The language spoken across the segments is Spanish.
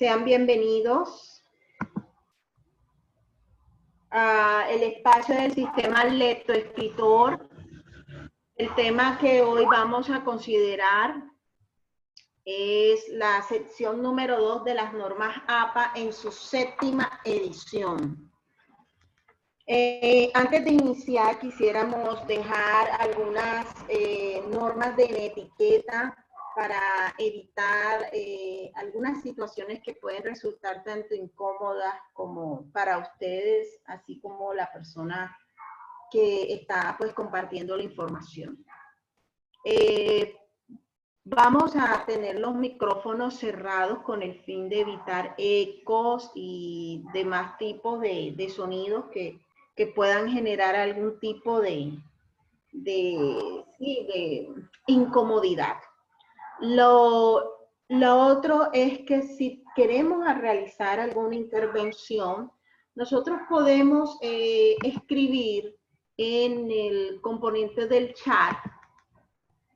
Sean bienvenidos al espacio del sistema lectoescritor. El tema que hoy vamos a considerar es la sección número 2 de las normas APA en su 7ª edición. Antes de iniciar, quisiéramos dejar algunas normas de etiqueta para evitar algunas situaciones que pueden resultar tanto incómodas como para ustedes, así como la persona que está pues compartiendo la información. Vamos a tener los micrófonos cerrados con el fin de evitar ecos y demás tipos de sonidos que puedan generar algún tipo de incomodidad. Lo otro es que si queremos realizar alguna intervención, nosotros podemos escribir en el componente del chat.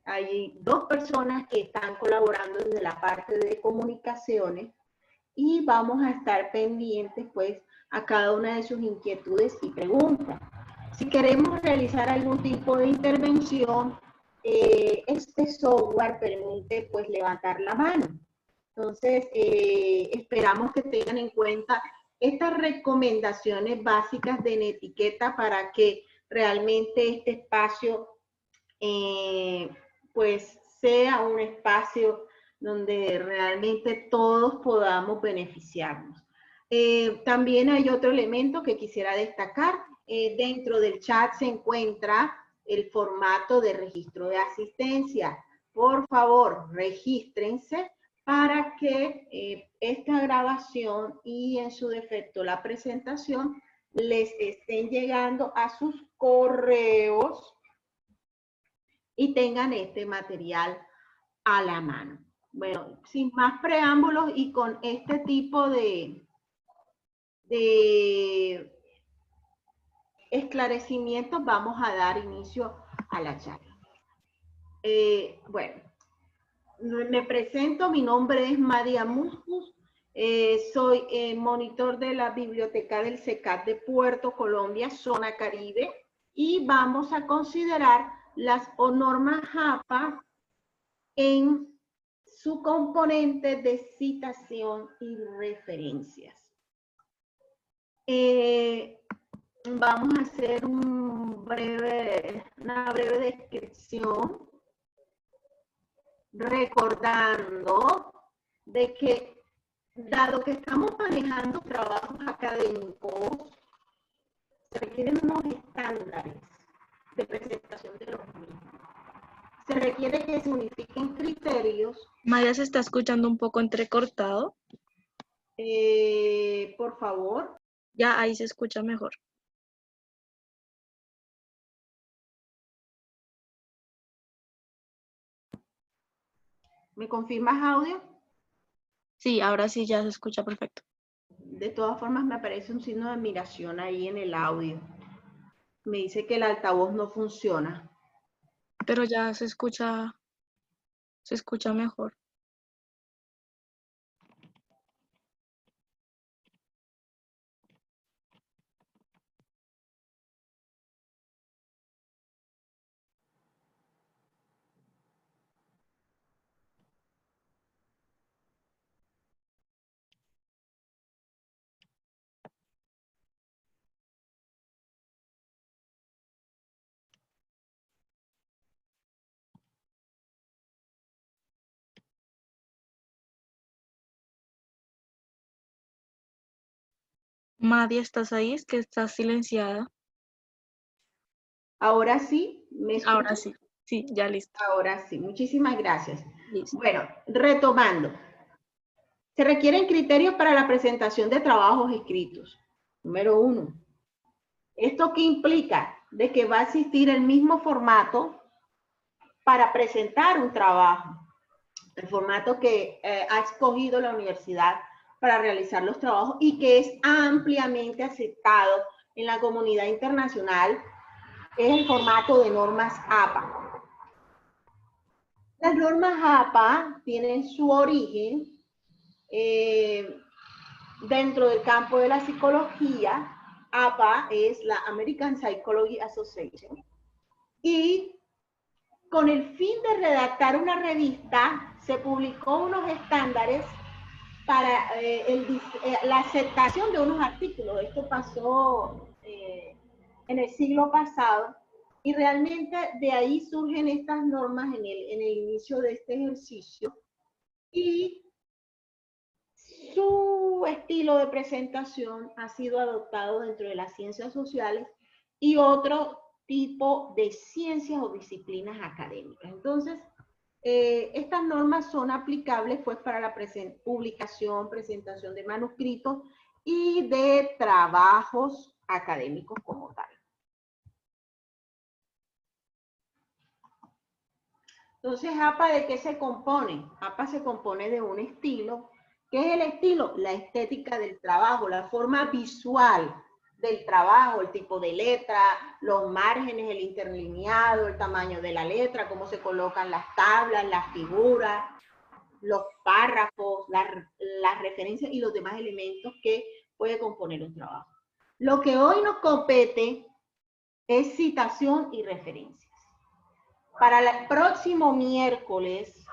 Hay 2 personas que están colaborando desde la parte de comunicaciones y vamos a estar pendientes pues a cada una de sus inquietudes y preguntas. Si queremos realizar algún tipo de intervención, este software permite pues levantar la mano. Entonces, esperamos que tengan en cuenta estas recomendaciones básicas de etiqueta para que realmente este espacio pues sea un espacio donde realmente todos podamos beneficiarnos. También hay otro elemento que quisiera destacar. Dentro del chat se encuentra el formato de registro de asistencia. Por favor, regístrense para que esta grabación y en su defecto la presentación les estén llegando a sus correos y tengan este material a la mano. Bueno, sin más preámbulos y con este tipo de esclarecimientos vamos a dar inicio a la charla. Bueno, me presento, mi nombre es María Muscus, soy monitor de la biblioteca del CECAT de Puerto Colombia, zona Caribe, y vamos a considerar las normas APA en su componente de citación y referencias. Vamos a hacer una breve descripción, recordando de que, dado que estamos manejando trabajos académicos, se requieren unos estándares de presentación de los mismos. Se requiere que se unifiquen criterios. Maya, se está escuchando un poco entrecortado. Por favor. Ya, ahí se escucha mejor. ¿Me confirmas audio? Sí, ahora sí ya se escucha perfecto. De todas formas, me aparece un signo de admiración ahí en el audio. Me dice que el altavoz no funciona. Pero ya se escucha mejor. Madia, ¿estás ahí? Es que estás silenciada. Ahora sí, ¿me escuchas? Ahora sí, sí, ya listo. Ahora sí, muchísimas gracias. Listo. Bueno, retomando. Se requieren criterios para la presentación de trabajos escritos. Número 1. ¿Esto qué implica? De que va a existir el mismo formato para presentar un trabajo. El formato que ha escogido la universidad para realizar los trabajos y que es ampliamente aceptado en la comunidad internacional es el formato de normas APA. Las normas APA tienen su origen dentro del campo de la psicología, APA es la American Psychology Association, y con el fin de redactar una revista, se publicó unos estándares para la aceptación de unos artículos. Esto pasó en el siglo pasado, y realmente de ahí surgen estas normas en el inicio de este ejercicio, y su estilo de presentación ha sido adoptado dentro de las ciencias sociales y otro tipo de ciencias o disciplinas académicas. Entonces, estas normas son aplicables pues para la publicación, presentación de manuscritos y de trabajos académicos como tal. Entonces, APA, ¿de qué se compone? APA se compone de un estilo. ¿Qué es el estilo? La estética del trabajo, la forma visual del trabajo, el tipo de letra, los márgenes, el interlineado, el tamaño de la letra, cómo se colocan las tablas, las figuras, los párrafos, las referencias y los demás elementos que puede componer un trabajo. Lo que hoy nos compete es citación y referencias. Para el próximo miércoles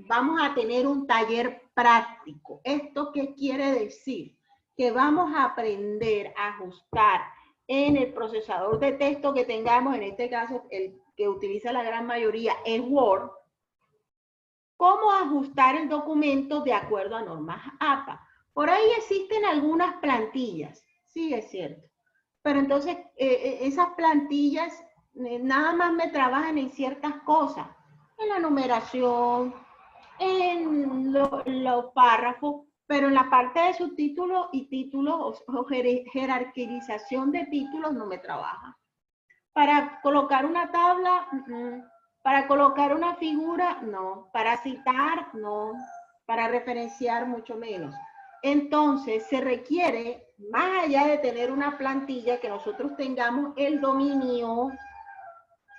vamos a tener un taller práctico. ¿Esto qué quiere decir? Que vamos a aprender a ajustar en el procesador de texto que tengamos, en este caso el que utiliza la gran mayoría es Word, cómo ajustar el documento de acuerdo a normas APA. Por ahí existen algunas plantillas, sí es cierto, pero entonces esas plantillas nada más me trabajan en ciertas cosas, en la numeración, en los párrafos, pero en la parte de subtítulos y títulos o jerarquización de títulos no me trabaja. Para colocar una tabla, para colocar una figura, no. Para citar, no. Para referenciar, mucho menos. Entonces, se requiere, más allá de tener una plantilla, que nosotros tengamos el dominio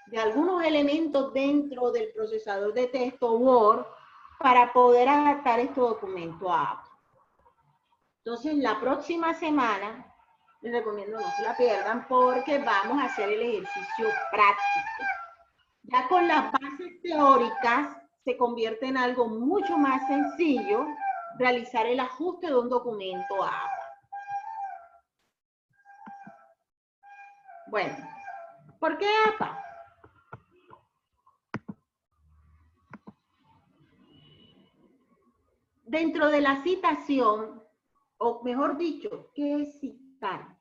de algunos elementos dentro del procesador de texto Word para poder adaptar este documento a APA. Entonces, la próxima semana, les recomiendo no se la pierdan porque vamos a hacer el ejercicio práctico. Ya con las bases teóricas se convierte en algo mucho más sencillo realizar el ajuste de un documento a APA. Bueno, ¿por qué APA? Dentro de la citación, o mejor dicho, ¿qué es citar?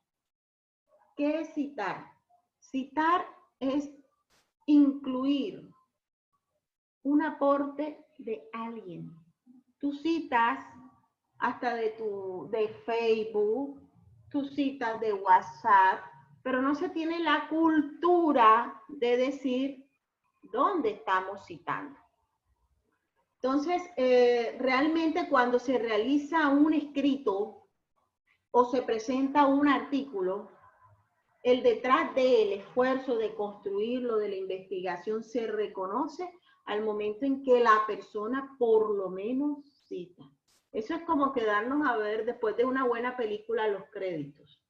¿Qué es citar? Citar es incluir un aporte de alguien. Tú citas hasta de Facebook, tú citas de WhatsApp, pero no se tiene la cultura de decir dónde estamos citando. Entonces, realmente cuando se realiza un escrito o se presenta un artículo, el detrás del esfuerzo de construirlo, de la investigación, se reconoce al momento en que la persona por lo menos cita. Eso es como quedarnos a ver después de una buena película los créditos.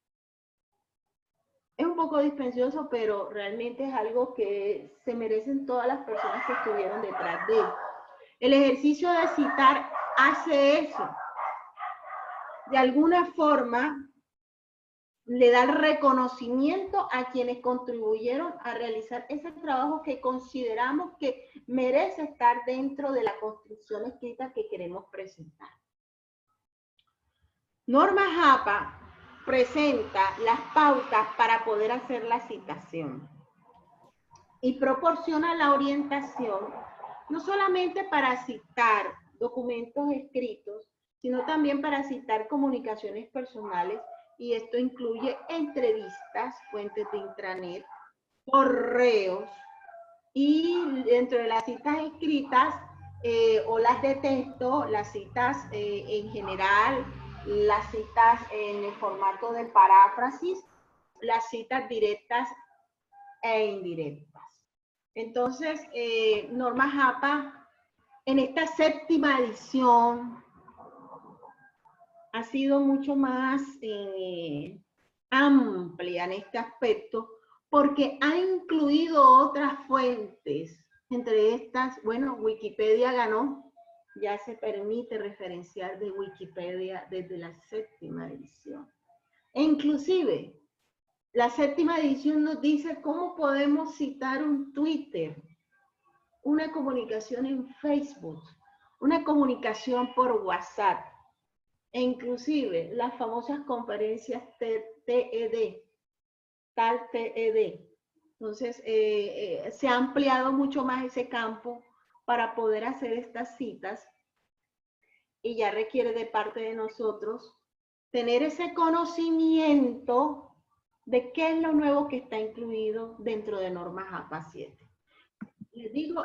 Es un poco dispendioso, pero realmente es algo que se merecen todas las personas que estuvieron detrás de él. El ejercicio de citar hace eso. De alguna forma, le da el reconocimiento a quienes contribuyeron a realizar ese trabajo que consideramos que merece estar dentro de la construcción escrita que queremos presentar. Normas APA presenta las pautas para poder hacer la citación y proporciona la orientación no solamente para citar documentos escritos, sino también para citar comunicaciones personales, y esto incluye entrevistas, fuentes de intranet, correos, y dentro de las citas escritas o las de texto, las citas en general, las citas en el formato de paráfrasis, las citas directas e indirectas. Entonces, Normas APA, en esta 7ª edición, ha sido mucho más amplia en este aspecto porque ha incluido otras fuentes. Entre estas, bueno, Wikipedia ganó, ya se permite referenciar de Wikipedia desde la 7ª edición. E inclusive, la 7ª edición nos dice cómo podemos citar un Twitter, una comunicación en Facebook, una comunicación por WhatsApp, e inclusive las famosas conferencias TED. Entonces, se ha ampliado mucho más ese campo para poder hacer estas citas y ya requiere de parte de nosotros tener ese conocimiento de qué es lo nuevo que está incluido dentro de normas APA 7. Les digo,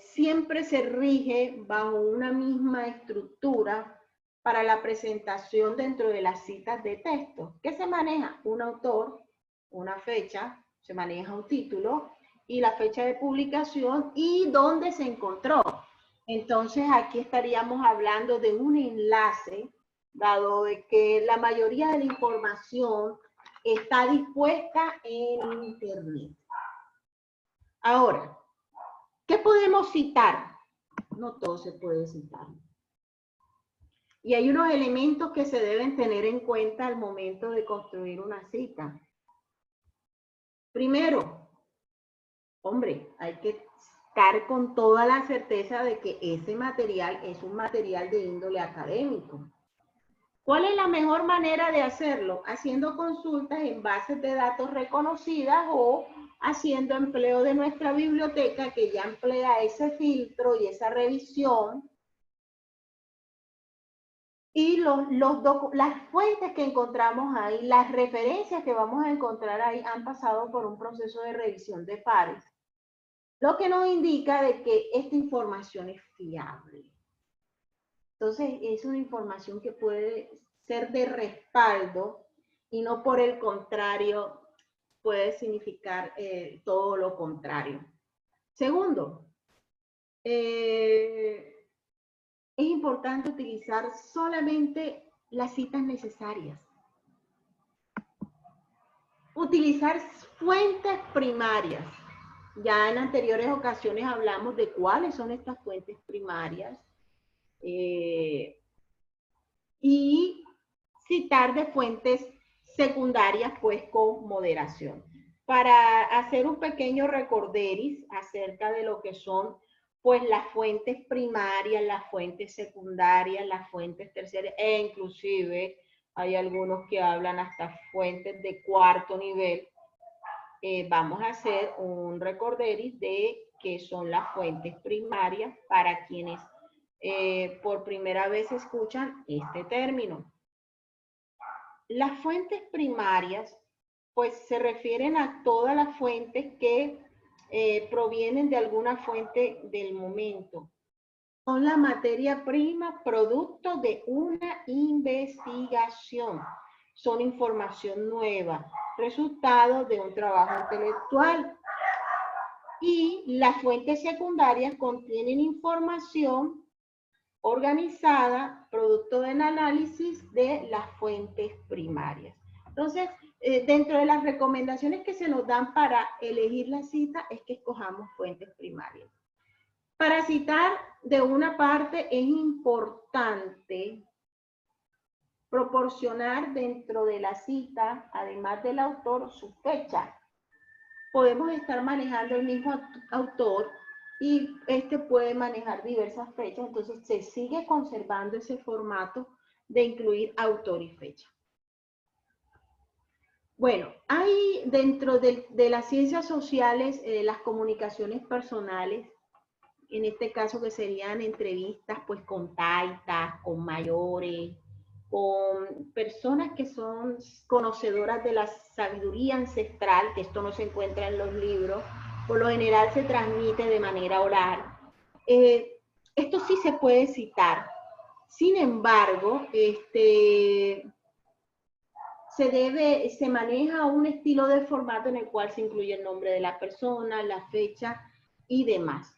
siempre se rige bajo una misma estructura para la presentación dentro de las citas de texto. ¿Qué se maneja? Un autor, una fecha, se maneja un título y la fecha de publicación y dónde se encontró. Entonces aquí estaríamos hablando de un enlace, dado de que la mayoría de la información está dispuesta en Internet. Ahora, ¿qué podemos citar? No todo se puede citar. Y hay unos elementos que se deben tener en cuenta al momento de construir una cita. Primero, hombre, hay que estar con toda la certeza de que ese material es un material de índole académico. ¿Cuál es la mejor manera de hacerlo? Haciendo consultas en bases de datos reconocidas o haciendo empleo de nuestra biblioteca que ya emplea ese filtro y esa revisión. Y las fuentes que encontramos ahí, las referencias que vamos a encontrar ahí han pasado por un proceso de revisión de pares, lo que nos indica de que esta información es fiable. Entonces, es una información que puede ser de respaldo y no por el contrario puede significar todo lo contrario. Segundo, es importante utilizar solamente las citas necesarias. Utilizar fuentes primarias. Ya en anteriores ocasiones hablamos de cuáles son estas fuentes primarias y citar de fuentes secundarias pues con moderación. Para hacer un pequeño recorderis acerca de lo que son pues las fuentes primarias, las fuentes secundarias, las fuentes terciarias e inclusive hay algunos que hablan hasta fuentes de 4º nivel. Vamos a hacer un recorderis de qué son las fuentes primarias para quienes por primera vez escuchan este término. Las fuentes primarias pues se refieren a todas las fuentes que provienen de alguna fuente del momento. Son la materia prima producto de una investigación. Son información nueva, resultado de un trabajo intelectual. Y las fuentes secundarias contienen información organizada, producto del análisis de las fuentes primarias. Entonces, dentro de las recomendaciones que se nos dan para elegir la cita es que escojamos fuentes primarias. Para citar de una parte es importante proporcionar dentro de la cita, además del autor, su fecha. Podemos estar manejando el mismo autor y este puede manejar diversas fechas, entonces se sigue conservando ese formato de incluir autor y fecha. Bueno, hay dentro de las ciencias sociales las comunicaciones personales, en este caso que serían entrevistas pues con taitas, con mayores, con personas que son conocedoras de la sabiduría ancestral, que esto no se encuentra en los libros, por lo general se transmite de manera oral. Esto sí se puede citar. Sin embargo, se maneja un estilo de formato en el cual se incluye el nombre de la persona, la fecha y demás.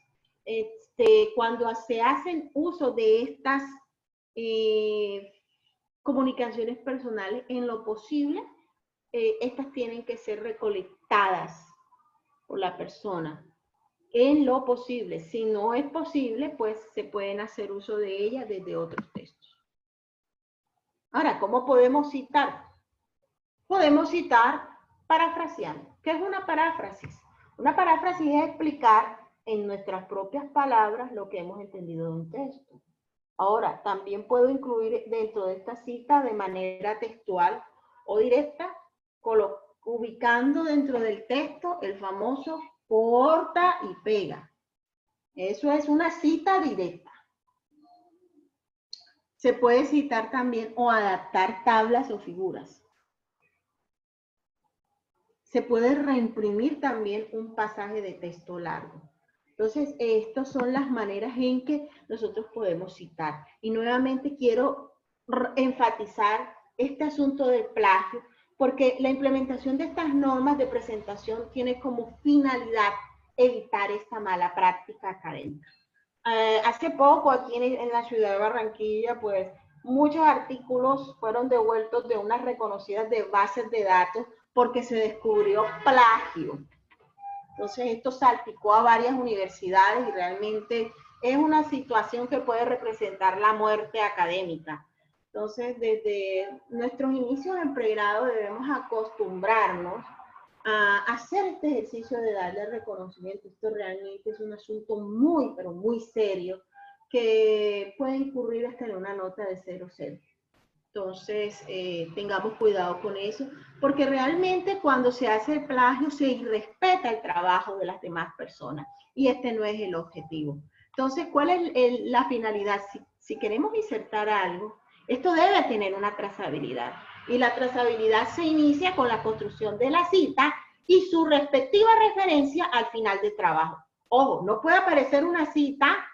cuando se hacen uso de estas comunicaciones personales, en lo posible, estas tienen que ser recolectadas por la persona. En lo posible. Si no es posible, pues se pueden hacer uso de ellas desde otros textos. Ahora, ¿cómo podemos citar? Podemos citar parafraseando. ¿Qué es una paráfrasis? Una paráfrasis es explicar en nuestras propias palabras lo que hemos entendido de un texto. Ahora, también puedo incluir dentro de esta cita de manera textual o directa, ubicando dentro del texto el famoso corta y pega. Eso es una cita directa. Se puede citar también o adaptar tablas o figuras. Se puede reimprimir también un pasaje de texto largo. Entonces, estas son las maneras en que nosotros podemos citar. Y nuevamente quiero enfatizar este asunto del plagio, porque la implementación de estas normas de presentación tiene como finalidad evitar esta mala práctica académica. Hace poco aquí en la ciudad de Barranquilla, pues muchos artículos fueron devueltos de unas reconocidas de bases de datos porque se descubrió plagio. Entonces esto salpicó a varias universidades y realmente es una situación que puede representar la muerte académica. Entonces desde nuestros inicios en pregrado debemos acostumbrarnos a hacer este ejercicio de darle reconocimiento. Esto realmente es un asunto muy, pero muy serio que puede incurrir hasta en una nota de 0,0. Entonces, tengamos cuidado con eso, porque realmente cuando se hace el plagio se irrespeta el trabajo de las demás personas y este no es el objetivo. Entonces, ¿cuál es la finalidad? Si queremos insertar algo, esto debe tener una trazabilidad. Y la trazabilidad se inicia con la construcción de la cita y su respectiva referencia al final del trabajo. Ojo, no puede aparecer una cita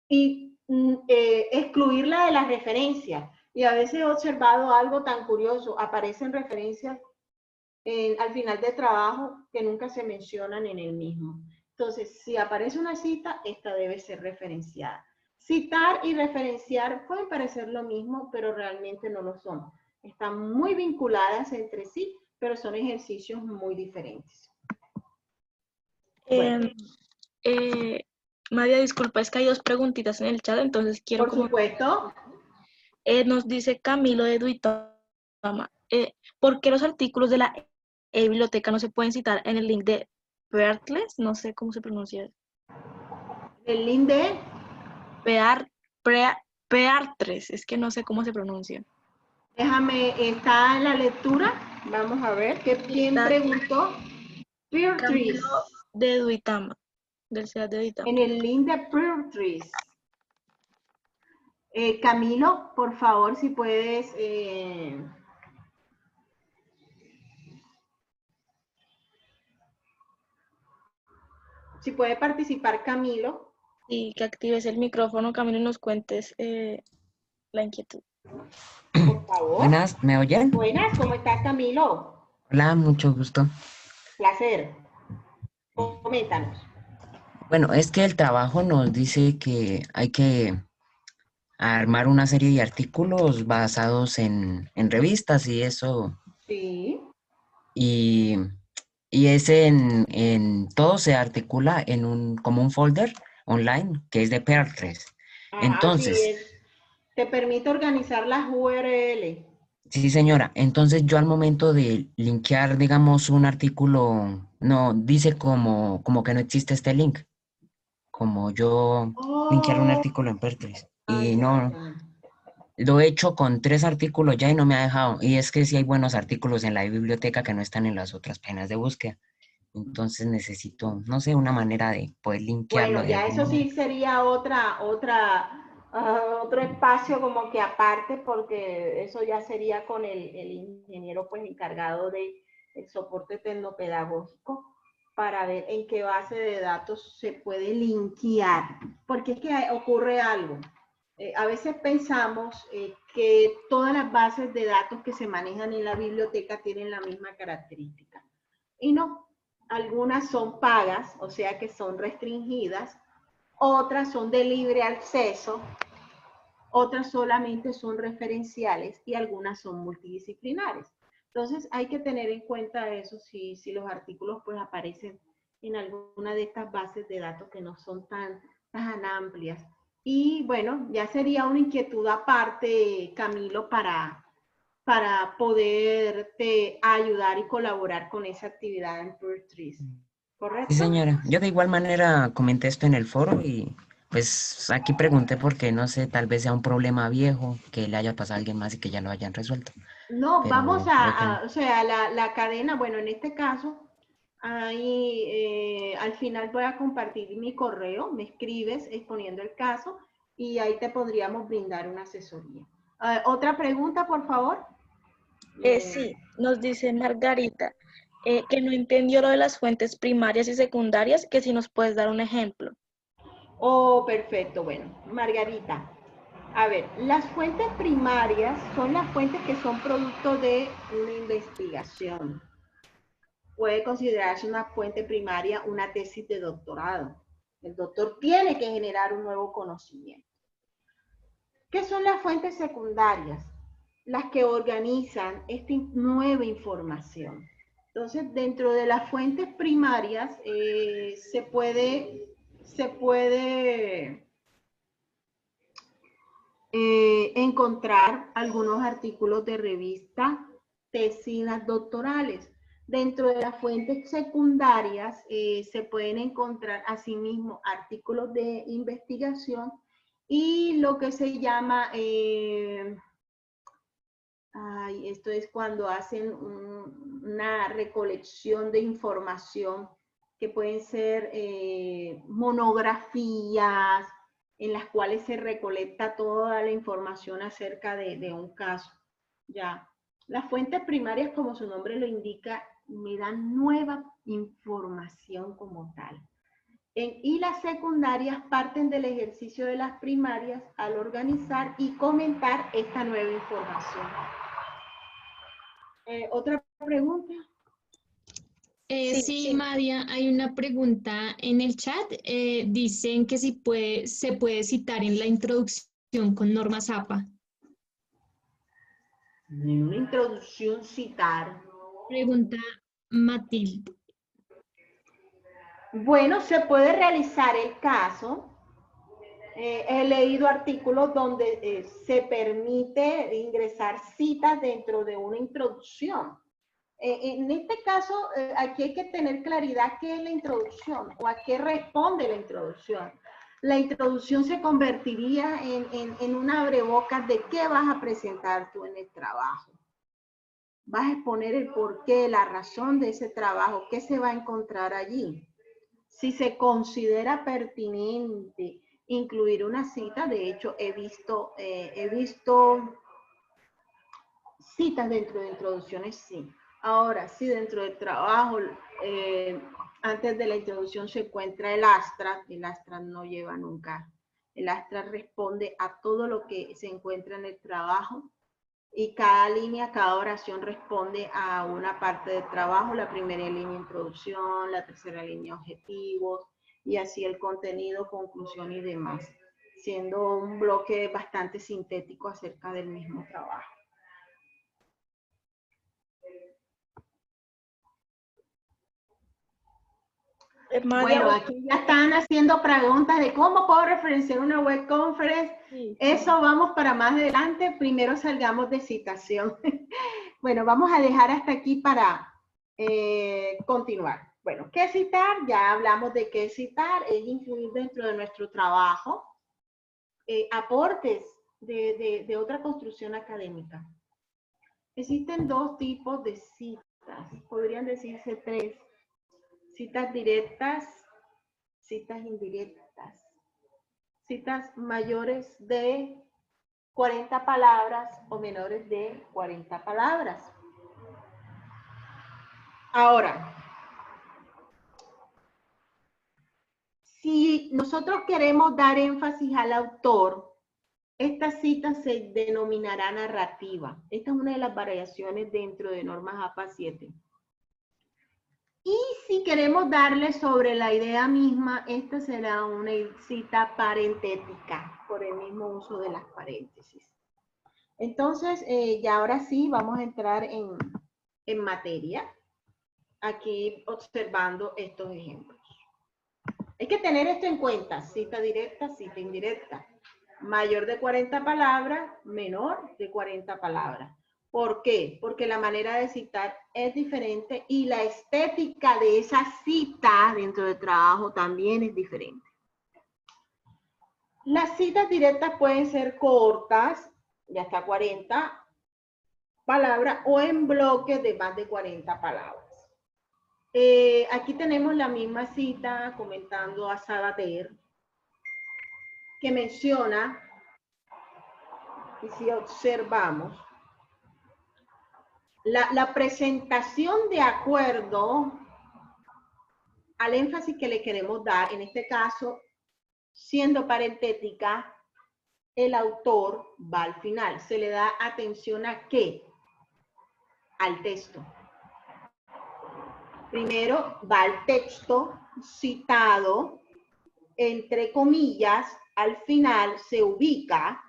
y excluirla de la referencia. Y a veces he observado algo tan curioso, aparecen referencias al final del trabajo que nunca se mencionan en el mismo. Entonces, si aparece una cita, esta debe ser referenciada. Citar y referenciar pueden parecer lo mismo, pero realmente no lo son. Están muy vinculadas entre sí, pero son ejercicios muy diferentes. Bueno. María, disculpa, es que hay dos preguntitas en el chat, entonces quiero Por supuesto. Nos dice Camilo de Duitama, ¿por qué los artículos de la biblioteca no se pueden citar en el link de Peartres? No sé cómo se pronuncia. El link de Peartres, es que no sé cómo se pronuncia. Déjame, está en la lectura. Vamos a ver. ¿Quién preguntó? Camilo de Duitama, del CEA de Duitama. En el link de Peartres. Camilo, por favor, si puedes... si puede participar Camilo. Y que actives el micrófono, Camilo, y nos cuentes la inquietud. Por favor. Buenas, ¿me oyen? Buenas, ¿cómo estás, Camilo? Hola, mucho gusto. Placer. Coméntanos. Bueno, es que el trabajo nos dice que hay que armar una serie de artículos basados en revistas y eso. Sí. Y ese en todo se articula en como un folder online que es de Peartres. Así Entonces, es. Te permite organizar las URL. sí, señora. Entonces yo al momento de linkear, digamos, un artículo, no, dice como que no existe este link. Como yo linkear un artículo en Peartres. Y no, lo he hecho con 3 artículos ya y no me ha dejado. Y es que sí hay buenos artículos en la biblioteca que no están en las otras páginas de búsqueda. Entonces necesito, no sé, una manera de poder linkearlo Bueno, de ya alguna eso sí manera. sería otro espacio como que aparte, porque eso ya sería con el ingeniero pues encargado del soporte tecnopedagógico para ver en qué base de datos se puede linkear, porque es que ocurre algo. A veces pensamos que todas las bases de datos que se manejan en la biblioteca tienen la misma característica. Y no, algunas son pagas, o sea que son restringidas, otras son de libre acceso, otras solamente son referenciales y algunas son multidisciplinares. Entonces hay que tener en cuenta eso si los artículos pues aparecen en alguna de estas bases de datos que no son tan amplias. Y bueno, ya sería una inquietud aparte, Camilo, para poderte ayudar y colaborar con esa actividad en PearTrees. ¿Correcto? Sí, señora. Yo de igual manera comenté esto en el foro y pues aquí pregunté porque no sé, tal vez sea un problema viejo que le haya pasado a alguien más y que ya lo hayan resuelto. No, vamos Pero creo que no. o sea, la cadena, bueno, en este caso, ahí al final voy a compartir mi correo, me escribes exponiendo el caso y ahí te podríamos brindar una asesoría. ¿Otra pregunta, por favor? Sí, nos dice Margarita que no entendió lo de las fuentes primarias y secundarias, que si nos puedes dar un ejemplo. Oh, perfecto. Bueno, Margarita, a ver, las fuentes primarias son las fuentes que son producto de una investigación. Puede considerarse una fuente primaria una tesis de doctorado. El doctor tiene que generar un nuevo conocimiento. ¿Qué son las fuentes secundarias? Las que organizan esta nueva información. Entonces, dentro de las fuentes primarias se puede encontrar algunos artículos de revista, tesinas doctorales. Dentro de las fuentes secundarias se pueden encontrar asimismo artículos de investigación y lo que se llama, esto es cuando hacen una recolección de información que pueden ser monografías, en las cuales se recolecta toda la información acerca de un caso. Ya. Las fuentes primarias, como su nombre lo indica, me dan nueva información como tal. Y las secundarias parten del ejercicio de las primarias al organizar y comentar esta nueva información. ¿Otra pregunta? Sí, Madia, hay una pregunta en el chat. Dicen que si se puede citar en la introducción con normas APA. En una introducción citar. Pregunta Matilde. Bueno, se puede realizar el caso. He leído artículos donde se permite ingresar citas dentro de una introducción. En este caso, aquí hay que tener claridad qué es la introducción o a qué responde la introducción. La introducción se convertiría en una abrebocas de qué vas a presentar tú en el trabajo. Vas a exponer el porqué, la razón de ese trabajo, qué se va a encontrar allí. Si se considera pertinente incluir una cita, de hecho he visto citas dentro de introducciones, sí. Ahora, si dentro del trabajo, antes de la introducción se encuentra el astra no lleva nunca. El astra responde a todo lo que se encuentra en el trabajo y cada línea, cada oración responde a una parte del trabajo, la primera línea introducción, la tercera línea objetivos y así el contenido, conclusión y demás, siendo un bloque bastante sintético acerca del mismo trabajo. Bueno, aquí ya están haciendo preguntas de cómo puedo referenciar una web conference. Sí. Eso vamos para más adelante. Primero salgamos de citación. Bueno, vamos a dejar hasta aquí para continuar. Bueno, ¿qué citar? Ya hablamos de qué citar. Es incluir dentro de nuestro trabajo aportes de otra construcción académica. Existen dos tipos de citas. Podrían decirse tres. Citas directas, citas indirectas, citas mayores de 40 palabras o menores de 40 palabras. Ahora, si nosotros queremos dar énfasis al autor, esta cita se denominará narrativa. Esta es una de las variaciones dentro de normas APA 7. Y si queremos darle sobre la idea misma, esta será una cita parentética por el mismo uso de las paréntesis. Entonces, ya ahora sí vamos a entrar en materia, aquí observando estos ejemplos. Hay que tener esto en cuenta, cita directa, cita indirecta. Mayor de 40 palabras, menor de 40 palabras. ¿Por qué? Porque la manera de citar es diferente y la estética de esa cita dentro del trabajo también es diferente. Las citas directas pueden ser cortas, de hasta 40 palabras, o en bloques de más de 40 palabras. Aquí tenemos la misma cita comentando a Sabater, que menciona, y si observamos, la presentación de acuerdo al énfasis que le queremos dar, en este caso, siendo parentética, el autor va al final. Se le da atención ¿a qué? Al texto. Primero va al texto citado, entre comillas, al final se ubica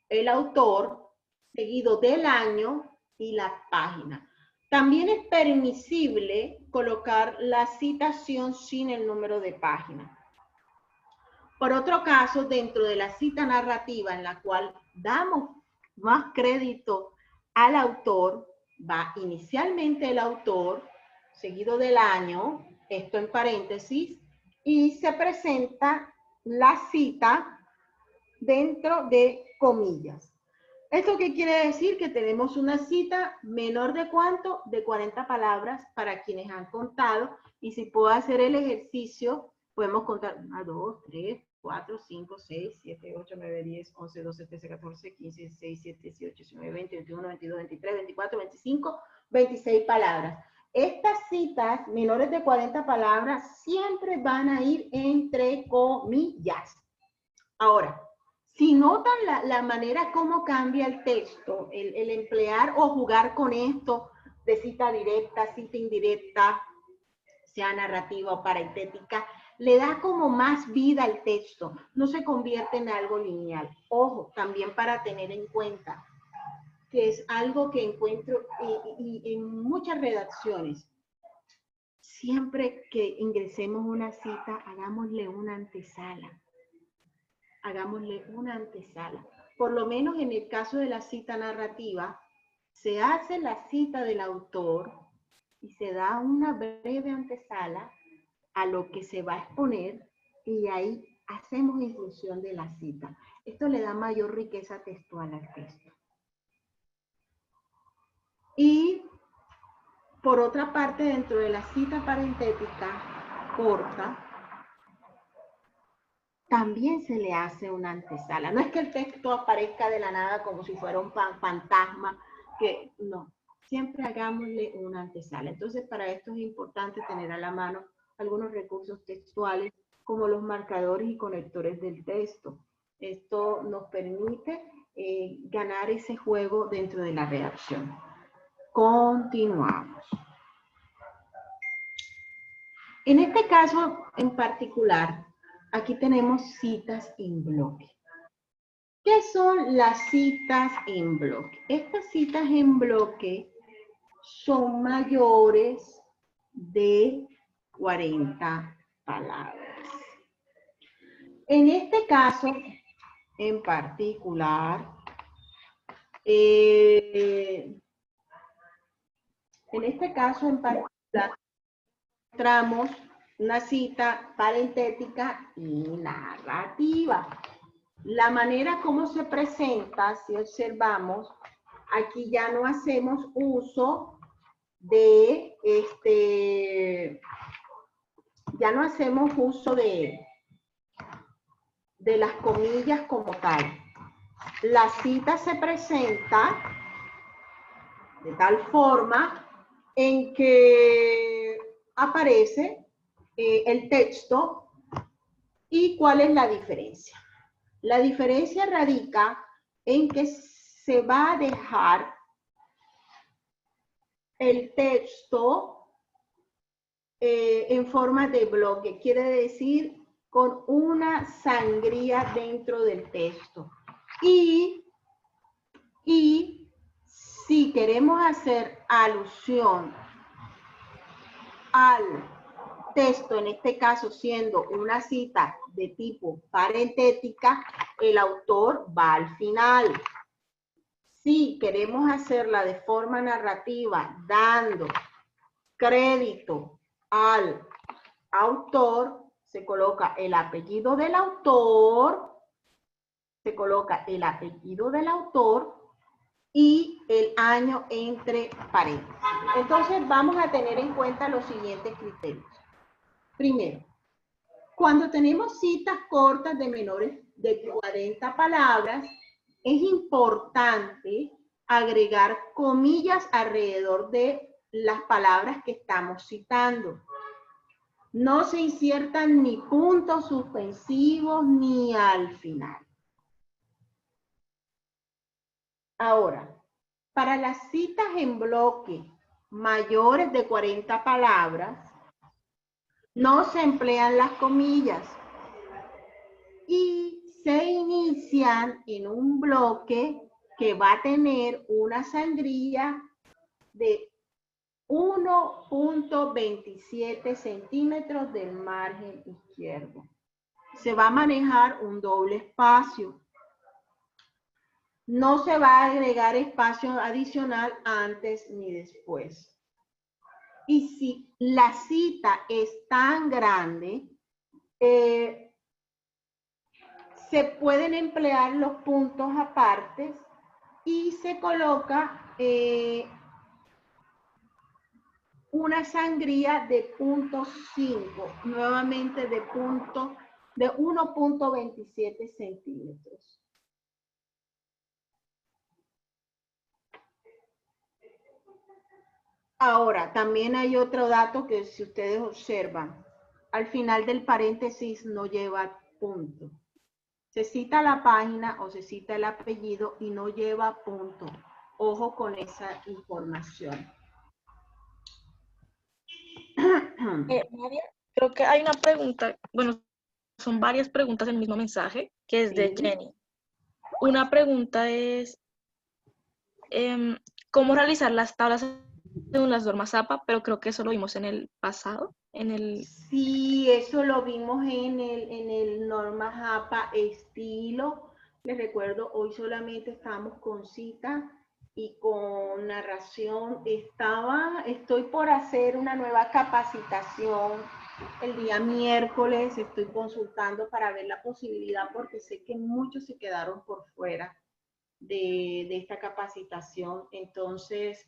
el autor, seguido del año y la página. También es permisible colocar la citación sin el número de página. Por otro caso, dentro de la cita narrativa en la cual damos más crédito al autor, va inicialmente el autor, seguido del año, esto en paréntesis, y se presenta la cita dentro de comillas. ¿Esto qué quiere decir? Que tenemos una cita menor de ¿cuánto? De 40 palabras para quienes han contado. Y si puedo hacer el ejercicio, podemos contar 1, 2, 3, 4, 5, 6, 7, 8, 9, 10, 11, 12, 13, 14, 15, 16, 17, 18, 19, 20, 21, 22, 23, 24, 25, 26 palabras. Estas citas menores de 40 palabras siempre van a ir entre comillas. Ahora, si notan la manera como cambia el texto, el emplear o jugar con esto de cita directa, cita indirecta, sea narrativa o parentética, le da como más vida al texto, no se convierte en algo lineal. Ojo, también para tener en cuenta, que es algo que encuentro en muchas redacciones. Siempre que ingresemos una cita, hagámosle una antesala. Hagámosle una antesala. Por lo menos en el caso de la cita narrativa, se hace la cita del autor y se da una breve antesala a lo que se va a exponer y ahí hacemos inclusión de la cita. Esto le da mayor riqueza textual al texto. Y por otra parte, dentro de la cita parentética corta, también se le hace una antesala. No es que el texto aparezca de la nada como si fuera un fantasma, que no, siempre hagámosle una antesala. Entonces, para esto es importante tener a la mano algunos recursos textuales como los marcadores y conectores del texto. Esto nos permite ganar ese juego dentro de la redacción. Continuamos. En este caso en particular, aquí tenemos citas en bloque. ¿Qué son las citas en bloque? Estas citas en bloque son mayores de 40 palabras. En este caso en particular, encontramos una cita parentética y narrativa. La manera como se presenta, si observamos, aquí ya no hacemos uso de de las comillas como tal. La cita se presenta de tal forma en que aparece el texto. ¿Y cuál es la diferencia? La diferencia radica en que se va a dejar el texto en forma de bloque, quiere decir con una sangría dentro del texto. Y si queremos hacer alusión al texto, en este caso siendo una cita de tipo parentética, el autor va al final. Si queremos hacerla de forma narrativa, dando crédito al autor, se coloca el apellido del autor, y el año entre paréntesis. Entonces vamos a tener en cuenta los siguientes criterios. Primero, cuando tenemos citas cortas de menores de 40 palabras, es importante agregar comillas alrededor de las palabras que estamos citando. No se insertan ni puntos suspensivos ni al final. Ahora, para las citas en bloque mayores de 40 palabras, no se emplean las comillas y se inician en un bloque que va a tener una sangría de 1.27 centímetros del margen izquierdo. Se va a manejar un doble espacio. No se va a agregar espacio adicional antes ni después. Y si la cita es tan grande, se pueden emplear los puntos apartes y se coloca una sangría de 0.5, nuevamente de 1.27 centímetros. Ahora, también hay otro dato que si ustedes observan, al final del paréntesis no lleva punto. Se cita la página o se cita el apellido y no lleva punto. Ojo con esa información. María, creo que hay una pregunta, bueno, son varias preguntas en el mismo mensaje, que es de Jenny. Una pregunta es, ¿cómo realizar las tablas según las normas APA? Pero creo que eso lo vimos en el pasado. Sí, eso lo vimos en el normas APA estilo. Les recuerdo, hoy solamente estamos con cita y con narración. Estoy por hacer una nueva capacitación el día miércoles. Estoy consultando para ver la posibilidad porque sé que muchos se quedaron por fuera de esta capacitación. Entonces,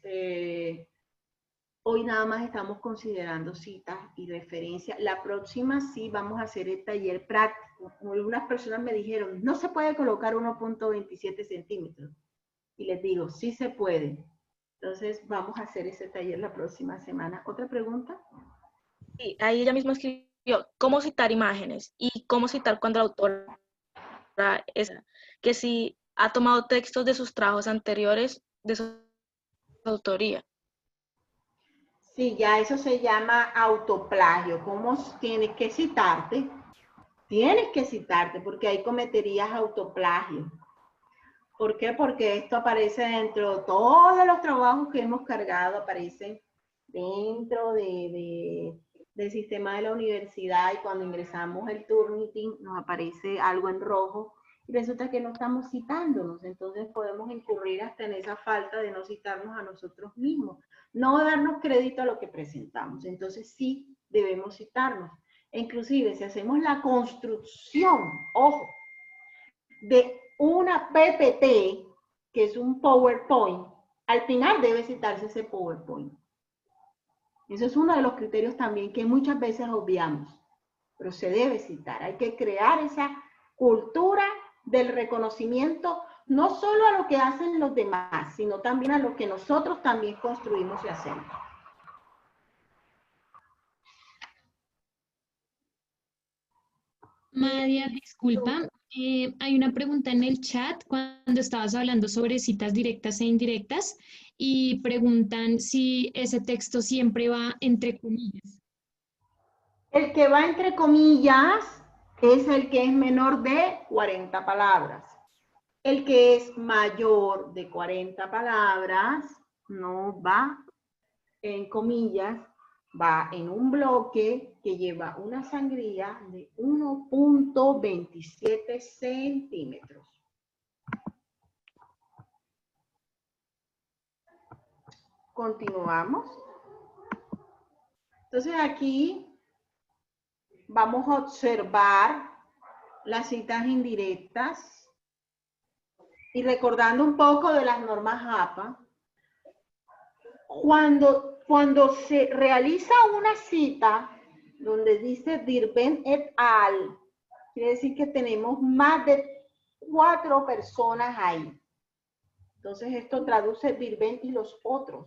hoy nada más estamos considerando citas y referencias. La próxima sí vamos a hacer el taller práctico. Algunas personas me dijeron, no se puede colocar 1.27 centímetros. Y les digo, sí se puede. Entonces vamos a hacer ese taller la próxima semana. ¿Otra pregunta? Sí, ahí ella misma escribió cómo citar imágenes y cómo citar cuando la autora que si ha tomado textos de sus trabajos anteriores de su autoría. Sí, ya eso se llama autoplagio. ¿Cómo tienes que citarte? Tienes que citarte porque ahí cometerías autoplagio. ¿Por qué? Porque esto aparece dentro de todos los trabajos que hemos cargado, aparecen dentro del sistema de la universidad y cuando ingresamos el Turnitin nos aparece algo en rojo y resulta que no estamos citándonos, entonces podemos incurrir hasta en esa falta de no citarnos a nosotros mismos, no darnos crédito a lo que presentamos, entonces sí debemos citarnos. E inclusive si hacemos la construcción, ojo, de una PPT, que es un PowerPoint, al final debe citarse ese PowerPoint. Eso es uno de los criterios también que muchas veces obviamos, pero se debe citar. Hay que crear esa cultura del reconocimiento, no solo a lo que hacen los demás, sino también a lo que nosotros también construimos y hacemos. María, disculpa, hay una pregunta en el chat cuando estabas hablando sobre citas directas e indirectas y preguntan si ese texto siempre va entre comillas. El que va entre comillas es el que es menor de 40 palabras. El que es mayor de 40 palabras no va en comillas, va en un bloque que lleva una sangría de 1.27 centímetros. Continuamos. Entonces aquí vamos a observar las citas indirectas y recordando un poco de las normas APA. Cuando se realiza una cita donde dice Dirben et al, quiere decir que tenemos más de 4 personas ahí. Entonces esto traduce Dirben y los otros.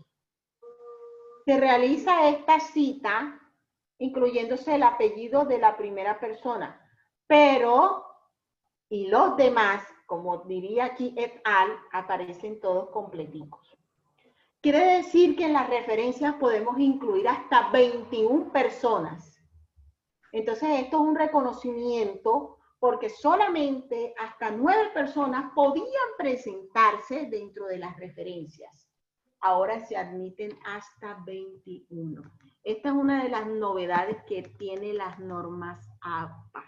Se realiza esta cita incluyéndose el apellido de la primera persona, pero y los demás, como diría aquí et al, aparecen todos completicos. Quiere decir que en las referencias podemos incluir hasta 21 personas. Entonces esto es un reconocimiento porque solamente hasta 9 personas podían presentarse dentro de las referencias. Ahora se admiten hasta 21. Esta es una de las novedades que tiene las normas APA.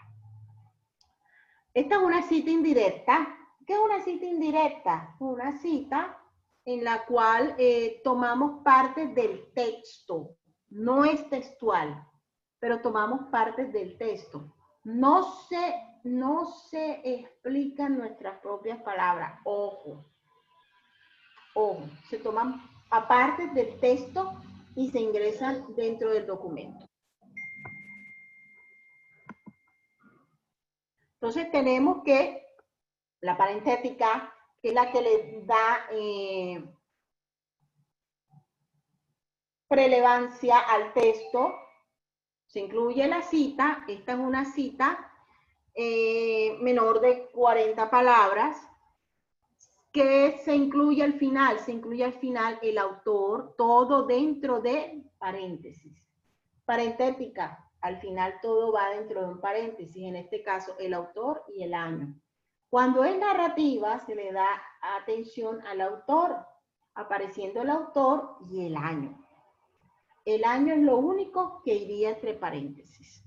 Esta es una cita indirecta. ¿Qué es una cita indirecta? Una cita en la cual tomamos parte del texto. No es textual, pero tomamos parte del texto. No se explican nuestras propias palabras. Ojo. Ojo. Se toman aparte del texto y se ingresan dentro del documento. Entonces tenemos que la parentética, que es la que le da relevancia al texto, se incluye la cita. Esta es una cita menor de 40 palabras, que se incluye al final el autor, todo dentro de paréntesis. Parentética, al final todo va dentro de un paréntesis, en este caso el autor y el año. Cuando es narrativa se le da atención al autor, apareciendo el autor y el año. El año es lo único que iría entre paréntesis.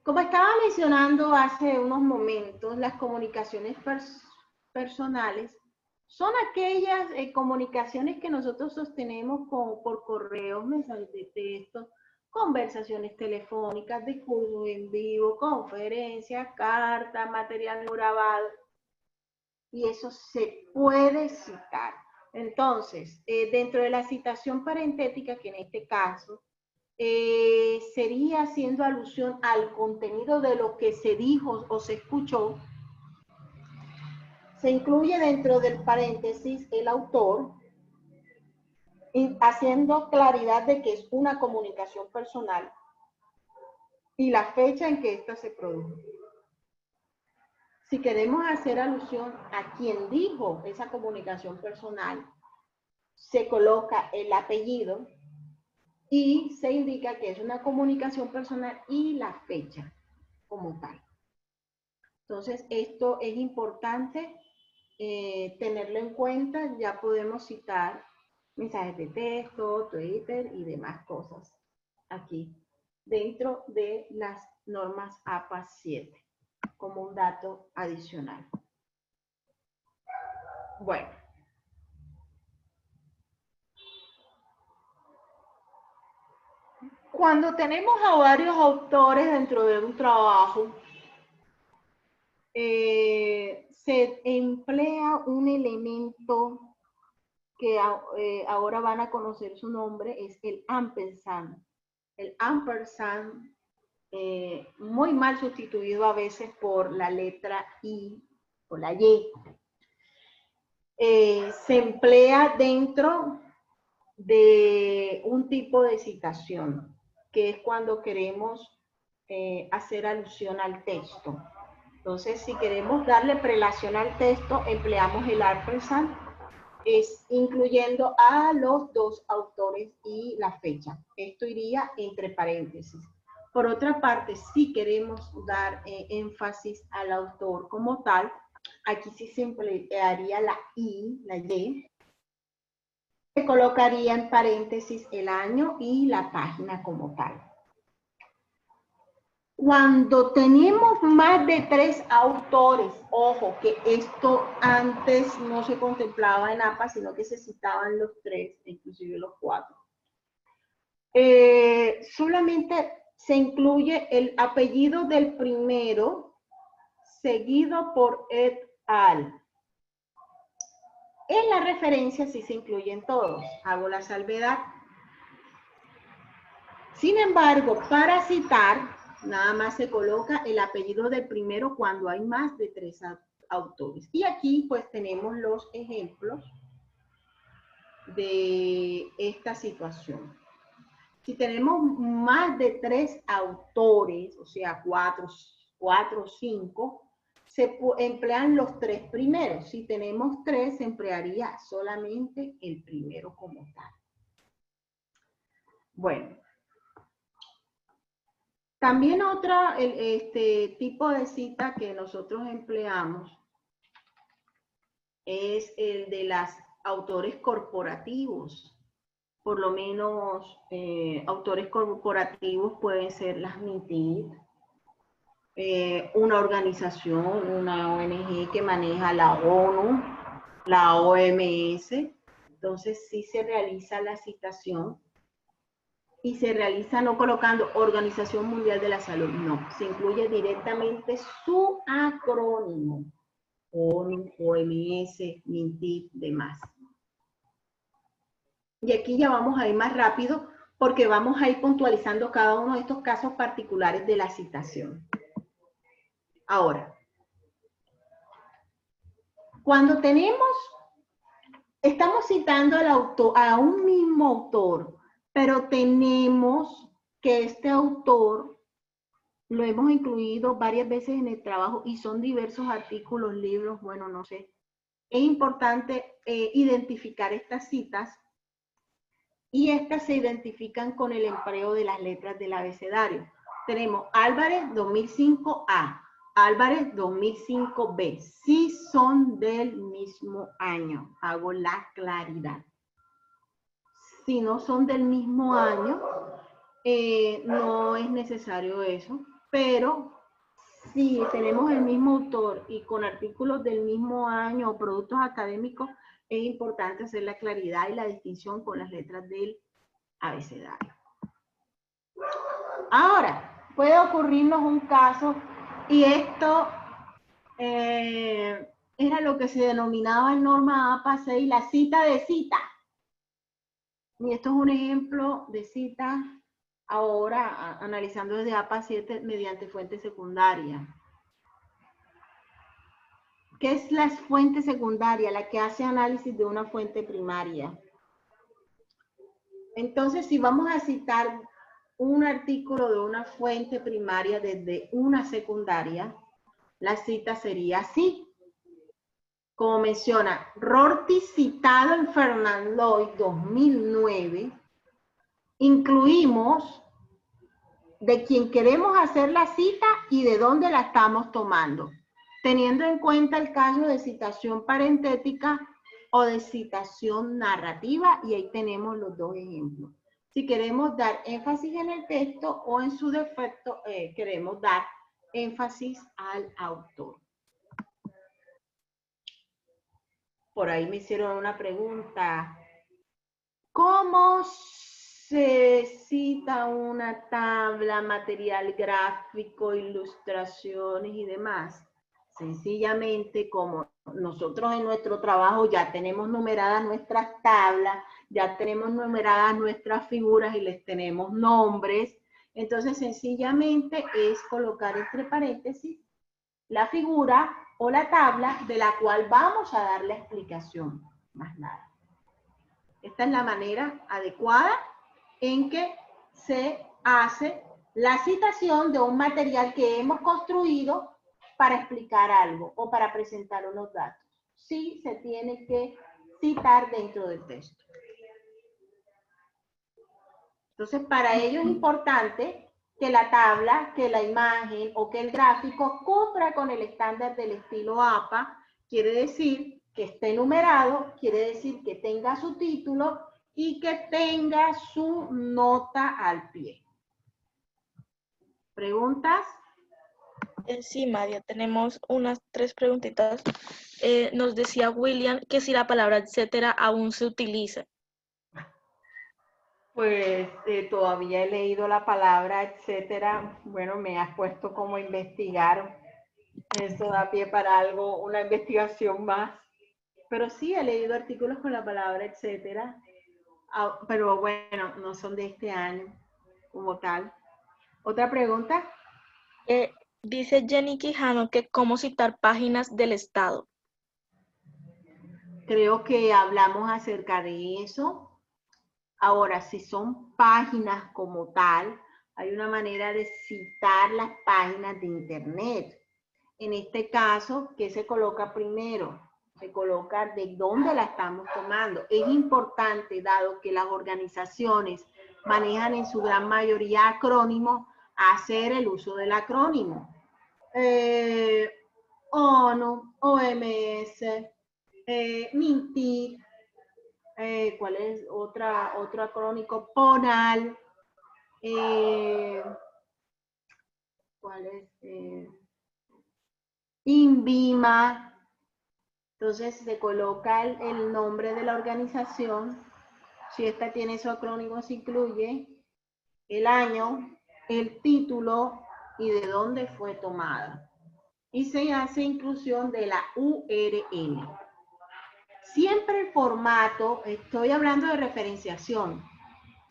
Como estaba mencionando hace unos momentos, las comunicaciones personales son aquellas comunicaciones que nosotros sostenemos por correos, mensajes de texto, conversaciones telefónicas, discursos en vivo, conferencias, cartas, material grabado. Y eso se puede citar. Entonces, dentro de la citación parentética, que en este caso sería haciendo alusión al contenido de lo que se dijo o se escuchó, se incluye dentro del paréntesis el autor, haciendo claridad de que es una comunicación personal y la fecha en que ésta se produjo. Si queremos hacer alusión a quien dijo esa comunicación personal, se coloca el apellido y se indica que es una comunicación personal y la fecha como tal. Entonces, esto es importante tenerlo en cuenta. Ya podemos citar mensajes de texto, Twitter y demás cosas aquí dentro de las normas APA 7 como un dato adicional. Bueno. Cuando tenemos a varios autores dentro de un trabajo, se emplea un elemento que ahora van a conocer su nombre, es el ampersand. El ampersand, muy mal sustituido a veces por la letra I o la Y. Se emplea dentro de un tipo de citación, que es cuando queremos hacer alusión al texto. Entonces, si queremos darle prelación al texto, empleamos el ampersand. es incluyendo a los dos autores y la fecha. Esto iría entre paréntesis. Por otra parte, si queremos dar énfasis al autor como tal, aquí sí se emplearía la I, la Y. Se colocaría en paréntesis el año y la página como tal. Cuando tenemos más de 3 autores, ojo, que esto antes no se contemplaba en APA, sino que se citaban los 3, inclusive los 4. Solamente se incluye el apellido del primero, seguido por et al. En la referencia sí se incluyen todos, hago la salvedad. Sin embargo, para citar, nada más se coloca el apellido del primero cuando hay más de 3 autores. Y aquí pues tenemos los ejemplos de esta situación. Si tenemos más de 3 autores, o sea, 4 o 5, se emplean los 3 primeros. Si tenemos 3, se emplearía solamente el primero como tal. Bueno. También otra, tipo de cita que nosotros empleamos es el de los autores corporativos. Por lo menos autores corporativos pueden ser las MITID, una organización, una ONG que maneja la ONU, la OMS. Entonces sí se realiza la citación. Y se realiza no colocando Organización Mundial de la Salud, no, se incluye directamente su acrónimo, ONU, OMS, MINTID, demás. Y aquí ya vamos a ir más rápido porque vamos a ir puntualizando cada uno de estos casos particulares de la citación. Ahora, cuando estamos citando al autor, a un mismo autor, pero tenemos que este autor lo hemos incluido varias veces en el trabajo y son diversos artículos, libros, bueno, no sé. Es importante identificar estas citas y estas se identifican con el empleo de las letras del abecedario. Tenemos Álvarez 2005A, Álvarez 2005B. Sí son del mismo año, hago la claridad. Si no son del mismo año, no es necesario eso, pero si tenemos el mismo autor y con artículos del mismo año o productos académicos, es importante hacer la claridad y la distinción con las letras del abecedario. Ahora, puede ocurrirnos un caso, y esto era lo que se denominaba en norma APA 6, la cita de cita. Y esto es un ejemplo de cita ahora analizando desde APA 7 mediante fuente secundaria. ¿Qué es la fuente secundaria? La que hace análisis de una fuente primaria. Entonces, si vamos a citar un artículo de una fuente primaria desde una secundaria, la cita sería así. Como menciona, Rorty citado en Fernand Lloyd 2009, incluimos de quién queremos hacer la cita y de dónde la estamos tomando, teniendo en cuenta el caso de citación parentética o de citación narrativa, y ahí tenemos los dos ejemplos. Si queremos dar énfasis en el texto o en su defecto queremos dar énfasis al autor. Por ahí me hicieron una pregunta. ¿Cómo se cita una tabla, material gráfico, ilustraciones y demás? Sencillamente, como nosotros en nuestro trabajo ya tenemos numeradas nuestras tablas, ya tenemos numeradas nuestras figuras y les tenemos nombres, entonces sencillamente es colocar entre paréntesis la figura o la tabla de la cual vamos a dar la explicación, más nada. Esta es la manera adecuada en que se hace la citación de un material que hemos construido para explicar algo o para presentar unos datos. Sí se tiene que citar dentro del texto. Entonces, para ello es importante que la tabla, que la imagen o que el gráfico cumpla con el estándar del estilo APA. Quiere decir que esté numerado, quiere decir que tenga su título y que tenga su nota al pie. ¿Preguntas? Sí, María, tenemos unas 3 preguntitas. Nos decía William que si la palabra etcétera aún se utiliza. Pues todavía he leído la palabra, etcétera. Bueno, me has puesto como a investigar. Eso da pie para algo, una investigación más. Pero sí, he leído artículos con la palabra, etcétera. Pero bueno, no son de este año como tal. ¿Otra pregunta? Dice Jenny Quijano que cómo citar páginas del Estado. Creo que hablamos acerca de eso. Ahora, si son páginas como tal, hay una manera de citar las páginas de Internet. En este caso, ¿qué se coloca primero? Se coloca de dónde la estamos tomando. Es importante, dado que las organizaciones manejan en su gran mayoría acrónimos, hacer el uso del acrónimo. ONU, OMS, MINTIC, ¿cuál es otro acrónico? PONAL, ¿cuál es? INVIMA. Entonces se coloca el nombre de la organización. Si esta tiene su acrónimo, se incluye el año, el título y de dónde fue tomada. Y se hace inclusión de la URL. Siempre el formato, estoy hablando de referenciación.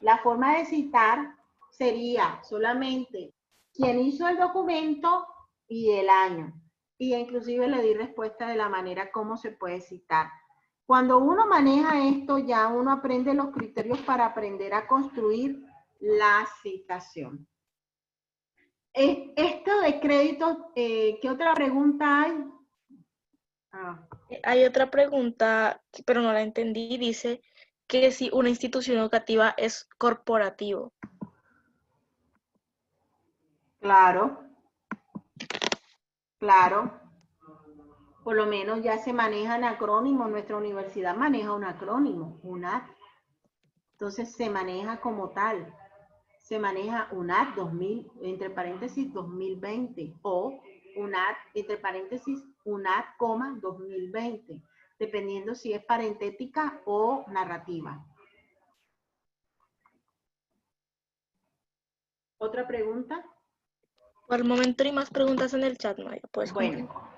La forma de citar sería solamente quién hizo el documento y el año. Y inclusive le di respuesta de la manera como se puede citar. Cuando uno maneja esto, ya uno aprende los criterios para aprender a construir la citación. Esto de créditos, ¿qué otra pregunta hay? Hay otra pregunta, pero no la entendí. Dice que si una institución educativa es corporativo. Claro, claro. Por lo menos ya se manejan acrónimos. Nuestra universidad maneja un acrónimo, UNAD. Entonces se maneja como tal. Se maneja UNAD 2000, entre paréntesis 2020, o UNAD, entre paréntesis, UNAD, 2020, dependiendo si es parentética o narrativa. ¿Otra pregunta? Por el momento hay más preguntas en el chat, Maya. ¿Puedes continuar? Bueno,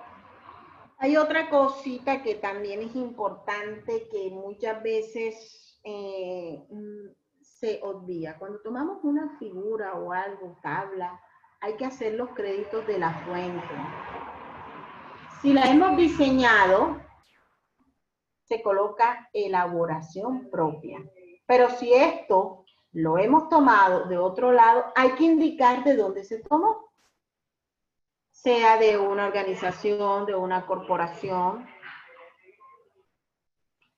hay otra cosita que también es importante que muchas veces se obvia. Cuando tomamos una figura o algo, tabla, hay que hacer los créditos de la fuente. Si la hemos diseñado, se coloca elaboración propia. Pero si esto lo hemos tomado de otro lado, hay que indicar de dónde se tomó. Sea de una organización, de una corporación,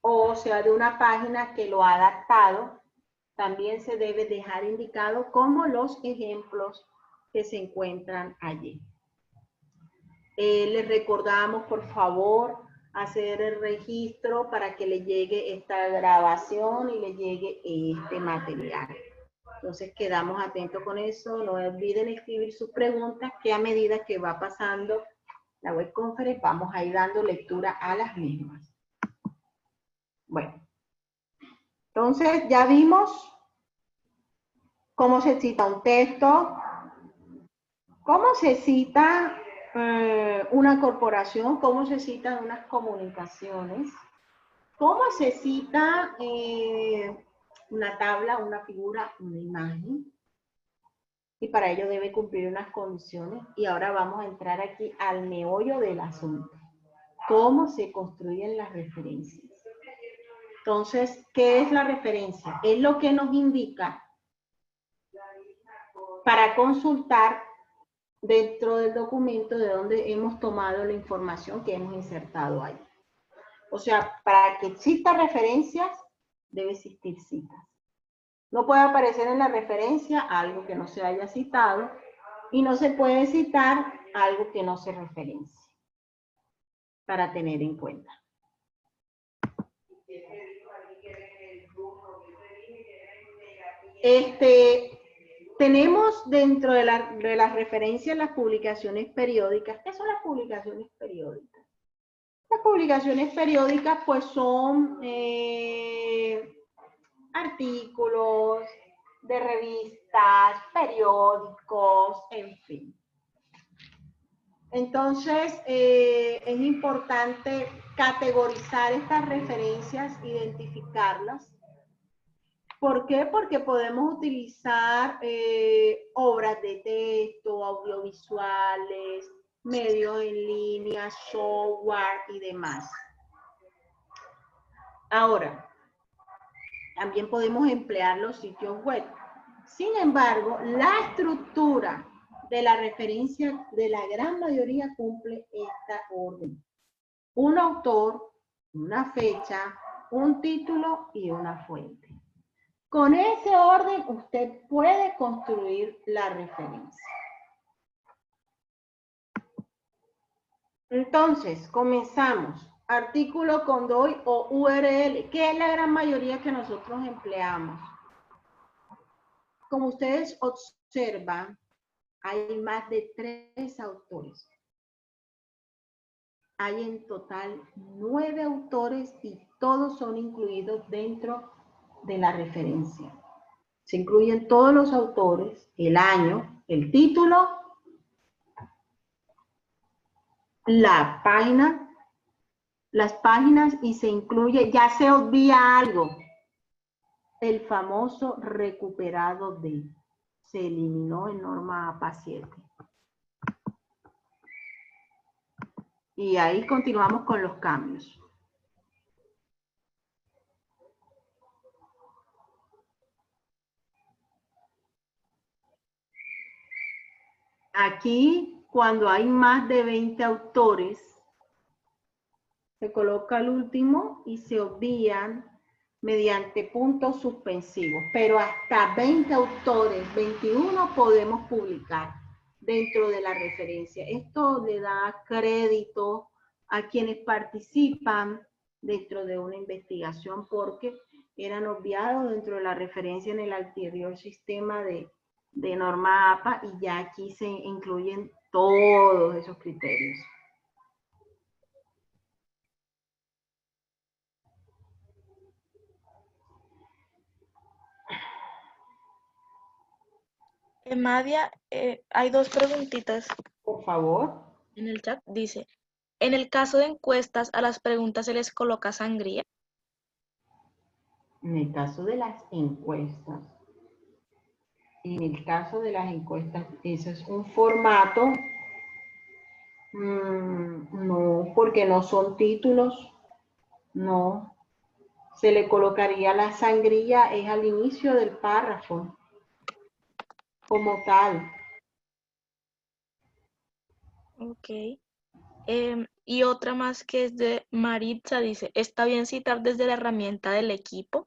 o sea de una página que lo ha adaptado. También se debe dejar indicado como los ejemplos que se encuentran allí. Les recordamos, por favor, hacer el registro para que le llegue esta grabación y le llegue este material. Entonces quedamos atentos con eso. No olviden escribir sus preguntas, que a medida que va pasando la webconferencia vamos a ir dando lectura a las mismas. Bueno, entonces ya vimos cómo se cita un texto, cómo se cita una corporación, cómo se citan unas comunicaciones, cómo se cita una tabla, una figura, una imagen. Y para ello debe cumplir unas condiciones. Y ahora vamos a entrar aquí al meollo del asunto. ¿Cómo se construyen las referencias? Entonces, ¿qué es la referencia? Es lo que nos indica para consultar dentro del documento de donde hemos tomado la información que hemos insertado ahí. O sea, para que exista referencias, debe existir citas. No puede aparecer en la referencia algo que no se haya citado y no se puede citar algo que no se referencie, para tener en cuenta. Tenemos dentro de las referencias las publicaciones periódicas. ¿Qué son las publicaciones periódicas? Las publicaciones periódicas pues son artículos de revistas, periódicos, en fin. Entonces, es importante categorizar estas referencias, identificarlas. ¿Por qué? Porque podemos utilizar obras de texto, audiovisuales, medios en línea, software y demás. Ahora, también podemos emplear los sitios web. Sin embargo, la estructura de la referencia de la gran mayoría cumple esta orden. Un autor, una fecha, un título y una fuente. Con ese orden usted puede construir la referencia. Entonces, comenzamos. Artículo con DOI o URL, que es la gran mayoría que nosotros empleamos. Como ustedes observan, hay más de 3 autores. Hay en total 9 autores y todos son incluidos dentro de la referencia. Se incluyen todos los autores, el año, el título, la página, las páginas y se incluye, ya se obvia algo, el famoso recuperado de, se eliminó en norma APA 7. Y ahí continuamos con los cambios. Aquí, cuando hay más de 20 autores, se coloca el último y se obvían mediante puntos suspensivos. Pero hasta 20 autores, 21 podemos publicar dentro de la referencia. Esto le da crédito a quienes participan dentro de una investigación porque eran obviados dentro de la referencia en el anterior sistema de norma APA y ya aquí se incluyen todos esos criterios. Madia, hay 2 preguntitas Por favor. en el chat. Dice, en el caso de encuestas, a las preguntas se les coloca sangría. En el caso de las encuestas, ese es un formato, no, porque no son títulos, no. Se le colocaría la sangría, es al inicio del párrafo, como tal. Ok. Y otra más que es de Maritza, dice, ¿está bien citar desde la herramienta del equipo?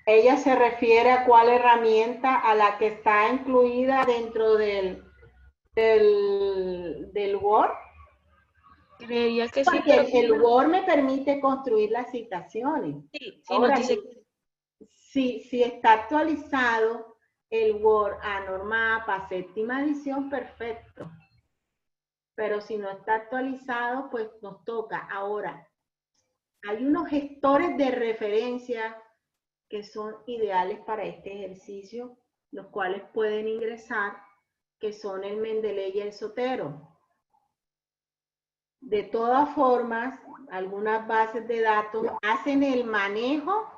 Ella se refiere a cuál herramienta, a la que está incluida dentro del Word. Creería que sí, Porque pero el Word me permite construir las citaciones. sí, Ahora, nos dice si está actualizado el Word a norma APA séptima edición, perfecto. Pero si no está actualizado, pues nos toca. Ahora, hay unos gestores de referencia que son ideales para este ejercicio, los cuales pueden ingresar, que son el Mendeley y el Zotero. De todas formas, algunas bases de datos hacen el manejo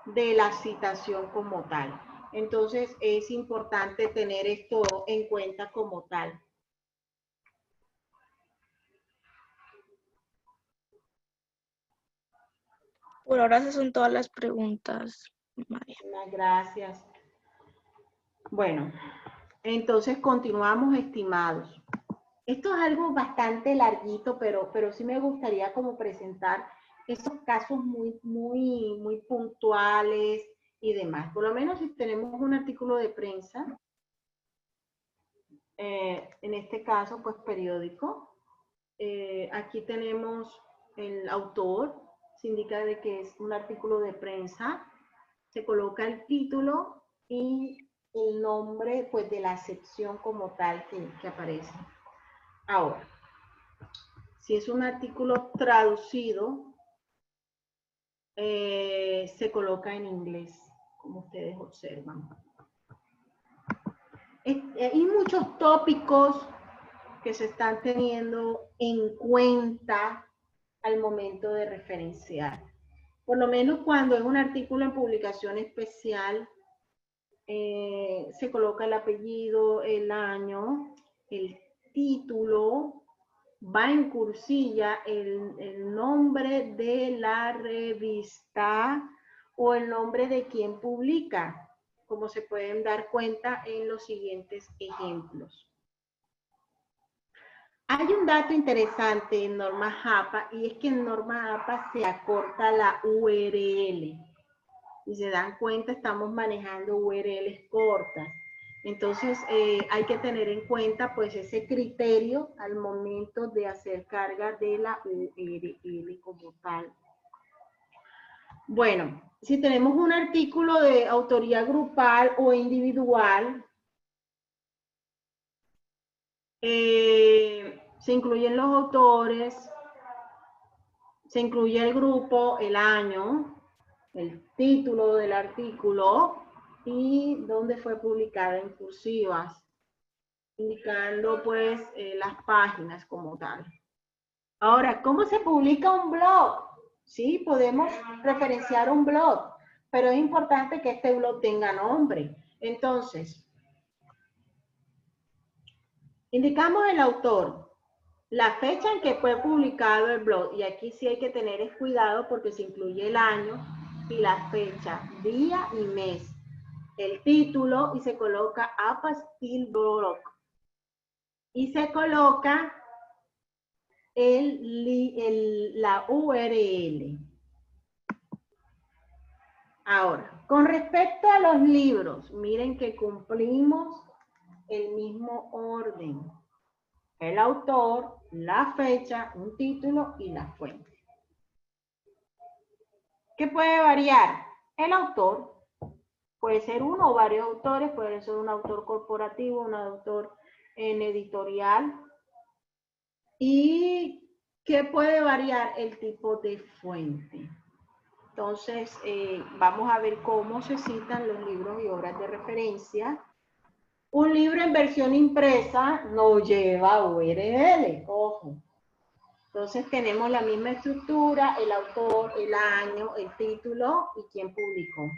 de la citación como tal. Entonces, es importante tener esto en cuenta como tal. por ahora esas son todas las preguntas, María. Muchas gracias. Bueno, entonces continuamos, estimados. Esto es algo bastante larguito, pero sí me gustaría como presentar esos casos muy puntuales y demás. Por lo menos si tenemos un artículo de prensa, en este caso, pues periódico, aquí tenemos el autor, se indica de que es un artículo de prensa, se coloca el título y el nombre pues de la sección como tal que aparece. Ahora, si es un artículo traducido, se coloca en inglés, como ustedes observan. Hay muchos tópicos que se están teniendo en cuenta al momento de referenciar. Por lo menos cuando es un artículo en publicación especial, se coloca el apellido, el año, el título, va en cursilla el nombre de la revista o el nombre de quien publica, como se pueden dar cuenta en los siguientes ejemplos. Hay un dato interesante en norma JAPA y es que en norma JAPA se acorta la URL. Si se dan cuenta, estamos manejando URLs cortas. Entonces, hay que tener en cuenta pues ese criterio al momento de hacer carga de la URL como tal. Bueno, si tenemos un artículo de autoría grupal o individual, se incluyen los autores, se incluye el grupo, el año, el título del artículo y dónde fue publicada en cursivas, indicando pues las páginas como tal. Ahora, ¿cómo se publica un blog? Sí, podemos referenciar un blog, pero es importante que este blog tenga nombre. Entonces, indicamos el autor, la fecha en que fue publicado el blog, y aquí sí hay que tener cuidado porque se incluye el año y la fecha, día y mes, el título y se coloca APA Steel Blog y se coloca la URL. Ahora, con respecto a los libros, miren que cumplimos el mismo orden. El autor, la fecha, un título y la fuente. ¿Qué puede variar? El autor puede ser uno o varios autores, puede ser un autor corporativo, un autor en editorial. ¿Y qué puede variar? El tipo de fuente. Entonces, vamos a ver cómo se citan los libros y obras de referencia. Un libro en versión impresa no lleva URL, ojo. Entonces tenemos la misma estructura, el autor, el año, el título y quién publicó.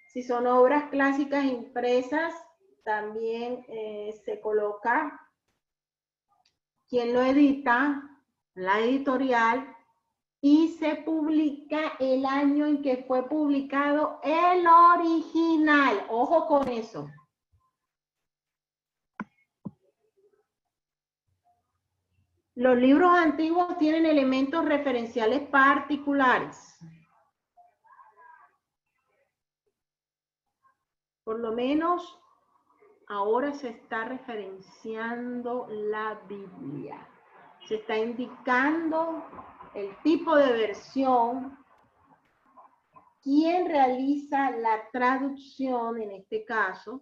Si son obras clásicas impresas, también se coloca quién lo edita, la editorial, y se publica el año en que fue publicado el original. Ojo con eso. Los libros antiguos tienen elementos referenciales particulares. Por lo menos ahora se está referenciando la Biblia. Se está indicando el tipo de versión, quién realiza la traducción en este caso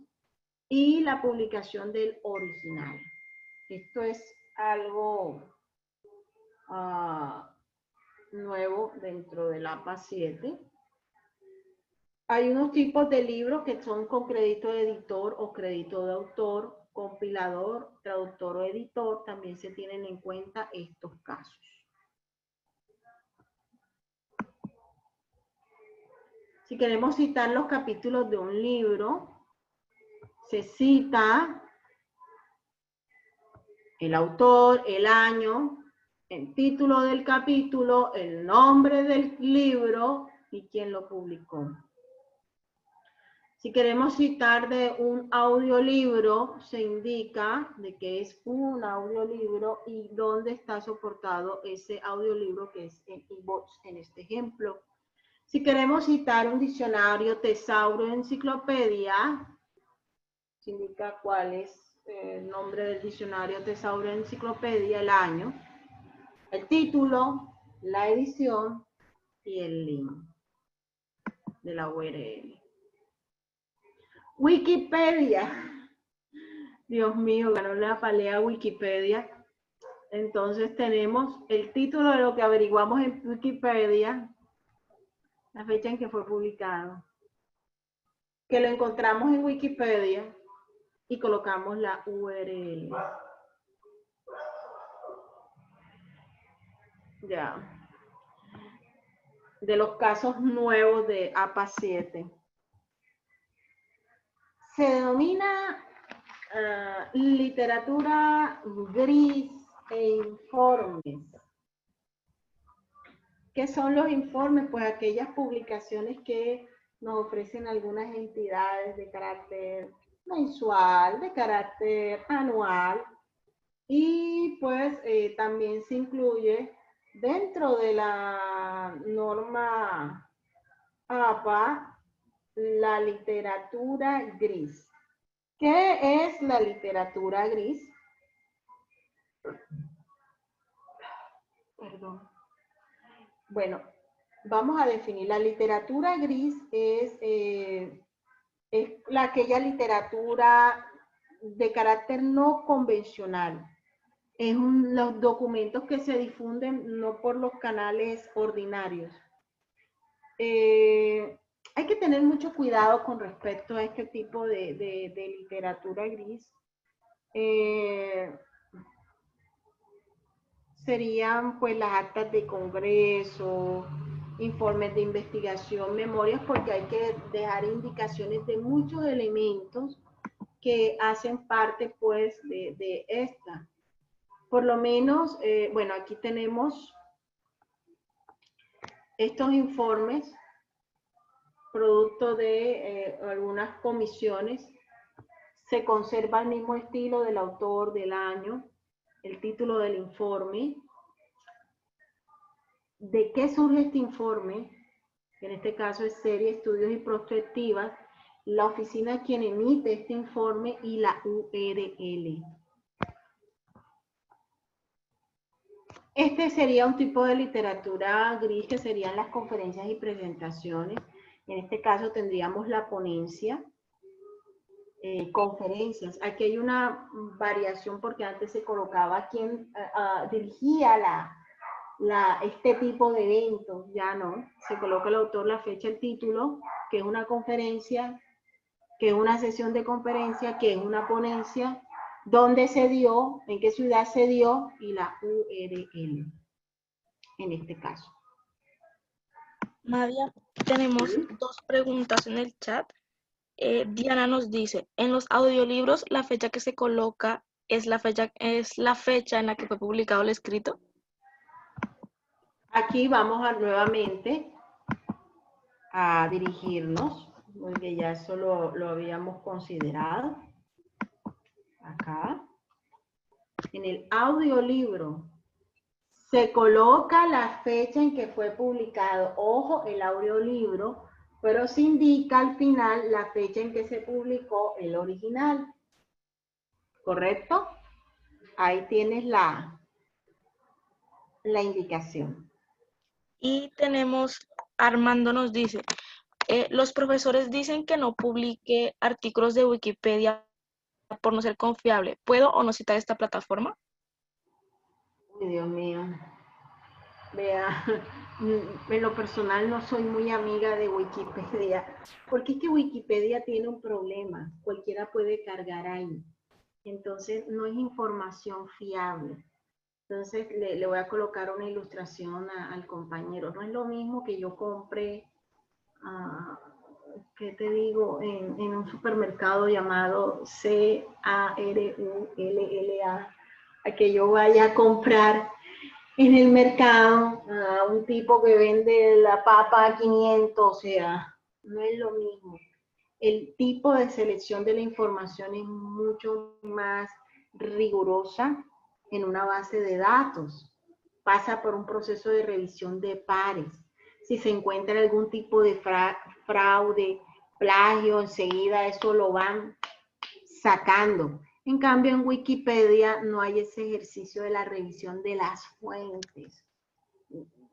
y la publicación del original. Esto es algo nuevo dentro del APA 7. Hay unos tipos de libros que son con crédito de editor o crédito de autor, compilador, traductor o editor. También se tienen en cuenta estos casos. Si queremos citar los capítulos de un libro, se cita el autor, el año, el título del capítulo, el nombre del libro y quién lo publicó. Si queremos citar de un audiolibro, se indica de que es un audiolibro y dónde está soportado ese audiolibro, que es en iVoox en este ejemplo. Si queremos citar un diccionario, tesauro, enciclopedia, se indica cuál es el nombre del diccionario, tesauro, enciclopedia, el año, el título, la edición y el link de la URL. Wikipedia. Dios mío, ganó la pelea Wikipedia. Entonces tenemos el título de lo que averiguamos en Wikipedia, la fecha en que fue publicado, que lo encontramos en Wikipedia y colocamos la URL. Ya. De los casos nuevos de APA 7. Se denomina literatura gris e informes. ¿Qué son los informes? Pues aquellas publicaciones que nos ofrecen algunas entidades de carácter mensual, de carácter anual, y pues también se incluye dentro de la norma APA la literatura gris. ¿Qué es la literatura gris? Perdón. Bueno, vamos a definir. La literatura gris es aquella literatura de carácter no convencional. Es los documentos que se difunden no por los canales ordinarios. Hay que tener mucho cuidado con respecto a este tipo de literatura gris. Serían pues las actas de congreso, informes de investigación, memorias, porque hay que dejar indicaciones de muchos elementos que hacen parte pues de esta. Por lo menos, bueno, aquí tenemos estos informes, producto de algunas comisiones. Se conserva el mismo estilo del autor, del año, el título del informe. ¿De qué surge este informe? En este caso es serie, estudios y prospectivas. La oficina quien emite este informe y la URL. Este sería un tipo de literatura gris que serían las conferencias y presentaciones. En este caso tendríamos la ponencia, conferencias. Aquí hay una variación porque antes se colocaba quien dirigía este tipo de eventos, ya no. Se coloca el autor, la fecha, el título, que es una conferencia, que es una sesión de conferencia, que es una ponencia, dónde se dio, en qué ciudad se dio y la URL en este caso. Nadia, tenemos dos preguntas en el chat. Diana nos dice, en los audiolibros la fecha que se coloca es la fecha en la que fue publicado el escrito. Aquí vamos nuevamente a dirigirnos, porque ya eso lo habíamos considerado. Acá. En el audiolibro se coloca la fecha en que fue publicado. Ojo, el audiolibro, pero se indica al final la fecha en que se publicó el original. ¿Correcto? Ahí tienes la indicación. Y tenemos, Armando nos dice, los profesores dicen que no publique artículos de Wikipedia por no ser confiable. ¿Puedo o no citar esta plataforma? Uy, Dios mío. Vea, en lo personal no soy muy amiga de Wikipedia, porque es que Wikipedia tiene un problema, cualquiera puede cargar ahí, entonces no es información fiable. Entonces le voy a colocar una ilustración al compañero. No es lo mismo que yo compre, ¿qué te digo? En un supermercado llamado CARULLA, a que yo vaya a comprar en el mercado a un tipo que vende la papa a 500, o sea, no es lo mismo. el tipo de selección de la información es mucho más rigurosa en una base de datos. Pasa por un proceso de revisión de pares. Si se encuentra algún tipo de fraude, plagio, enseguida eso lo van sacando. En cambio, en Wikipedia no hay ese ejercicio de la revisión de las fuentes.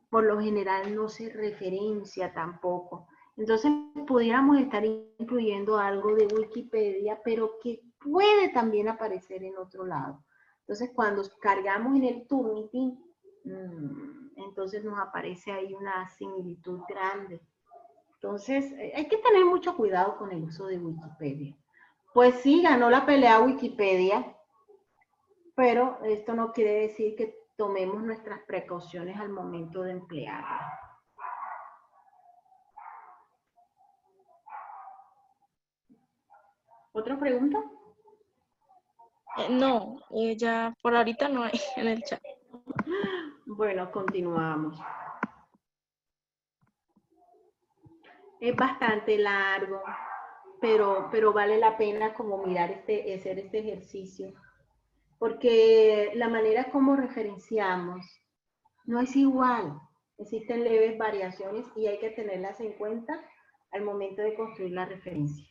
Por lo general no se referencia tampoco. Entonces, pudiéramos estar incluyendo algo de Wikipedia, pero que puede también aparecer en otro lado. Entonces, cuando cargamos en el Turnitin, entonces nos aparece ahí una similitud grande. Entonces, hay que tener mucho cuidado con el uso de Wikipedia. Pues sí, ganó la pelea Wikipedia, pero esto no quiere decir que tomemos nuestras precauciones al momento de emplearla. ¿Otra pregunta? No, ya por ahorita no hay en el chat. Bueno, continuamos. Es bastante largo, pero vale la pena como mirar hacer este ejercicio, porque la manera como referenciamos no es igual. Existen leves variaciones y hay que tenerlas en cuenta al momento de construir la referencia.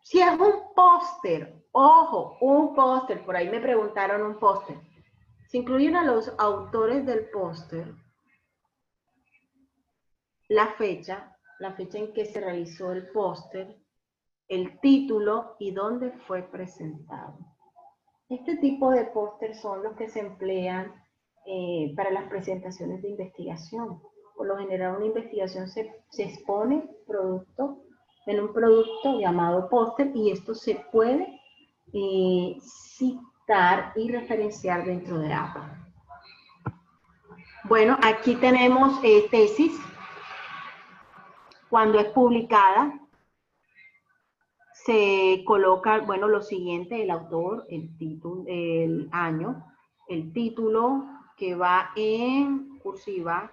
Si es un póster, ojo, un póster, por ahí me preguntaron un póster. Se incluyen a los autores del póster, la fecha en que se realizó el póster, el título y dónde fue presentado. Este tipo de póster son los que se emplean para las presentaciones de investigación. Por lo general, una investigación se expone en un producto llamado póster y esto se puede citar y referenciar dentro de APA. Bueno, aquí tenemos tesis. Cuando es publicada, se coloca, bueno, lo siguiente, el autor, el título, el año, el título que va en cursiva,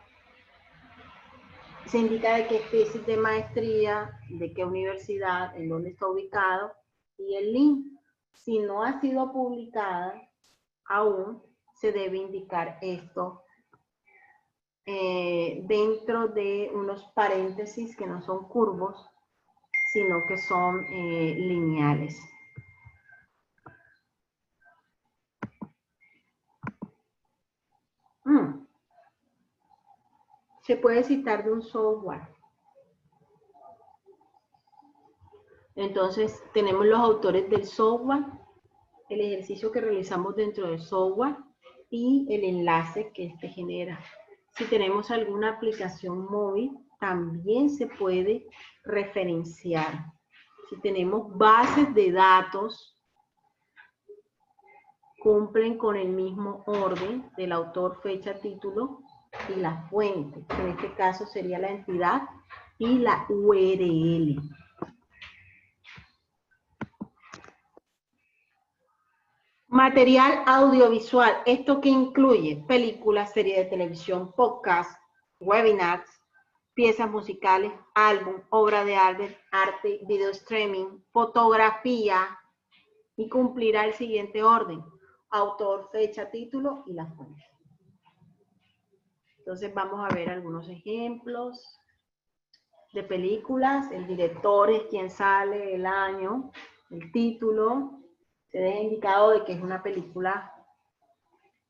se indica de qué tesis de maestría, de qué universidad, en dónde está ubicado, y el link. Si no ha sido publicada aún, se debe indicar esto dentro de unos paréntesis que no son curvos, sino que son lineales. Se puede citar de un software. Entonces, tenemos los autores del software, el ejercicio que realizamos dentro del software y el enlace que este genera. Si tenemos alguna aplicación móvil, también se puede referenciar. Si tenemos bases de datos, cumplen con el mismo orden del autor, fecha, título y la fuente. En este caso sería la entidad y la URL. Material audiovisual. ¿Esto qué incluye? Películas, serie de televisión, podcast, webinars, piezas musicales, álbum, obra de arte, video streaming, fotografía, y cumplirá el siguiente orden: autor, fecha, título y la fuente. Entonces vamos a ver algunos ejemplos de películas. El director es quien sale, el año, el título, se deja indicado de que es una película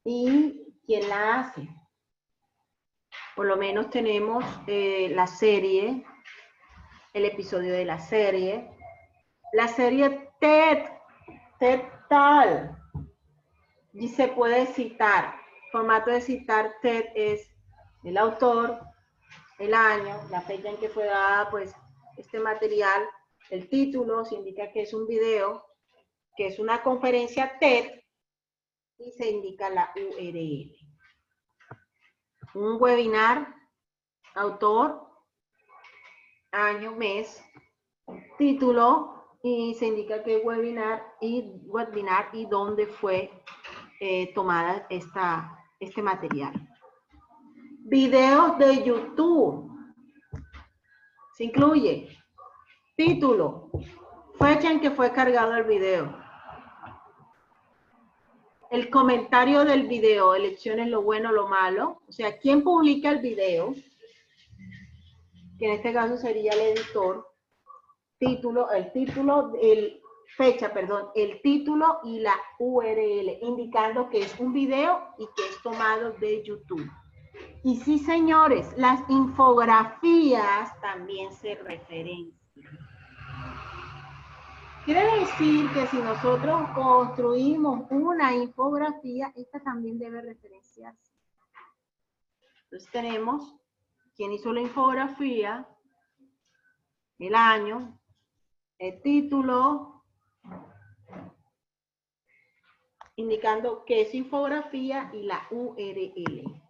y quién la hace. Por lo menos tenemos la serie, el episodio de la serie TED Tal, y se puede citar. Formato de citar TED es el autor, el año, la fecha en que fue dada pues este material, el título, se indica que es un video, que es una conferencia TED y se indica la URL. Un webinar, autor, año, mes, título y se indica que webinar y dónde fue tomada este material. Videos de YouTube. Se incluye título, fecha en que fue cargado el video, el comentario del video, elecciones lo bueno, lo malo, o sea, quién publica el video, que en este caso sería el editor, título, fecha, perdón, el título y la URL, indicando que es un video y que es tomado de YouTube. Y sí, señores, las infografías también se referencian. Quiere decir que si nosotros construimos una infografía, esta también debe referenciarse. Entonces tenemos quién hizo la infografía, el año, el título, indicando que es infografía y la URL.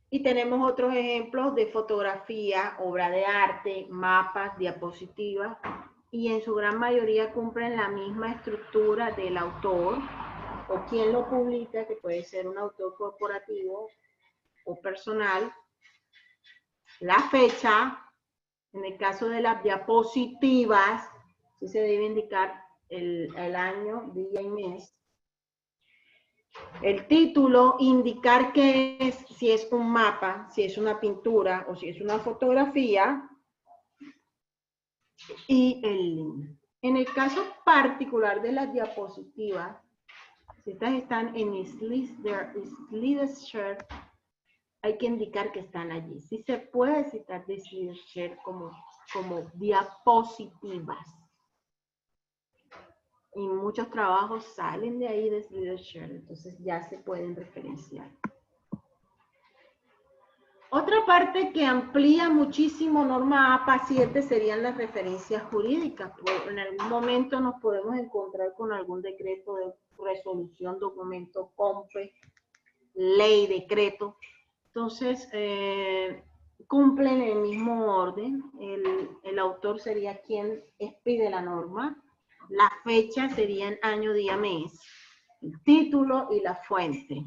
Y tenemos otros ejemplos de fotografía, obra de arte, mapas, diapositivas, y en su gran mayoría cumplen la misma estructura del autor o quien lo publica, que puede ser un autor corporativo o personal, la fecha, en el caso de las diapositivas, sí se debe indicar el año, día y mes. El título, indicar qué es, si es un mapa, si es una pintura o si es una fotografía. Y el link. En el caso particular de las diapositivas, si estas están en SlideShare, hay que indicar que están allí. Sí se puede citar de SlideShare como diapositivas. Y muchos trabajos salen de ahí de SlideShare, entonces ya se pueden referenciar. Otra parte que amplía muchísimo norma APA 7 serían las referencias jurídicas. En algún momento nos podemos encontrar con algún decreto de resolución, documento, COMPE, ley, decreto. Entonces, cumplen el mismo orden. El autor sería quien expide la norma. La fecha serían año, día, mes. El título y la fuente.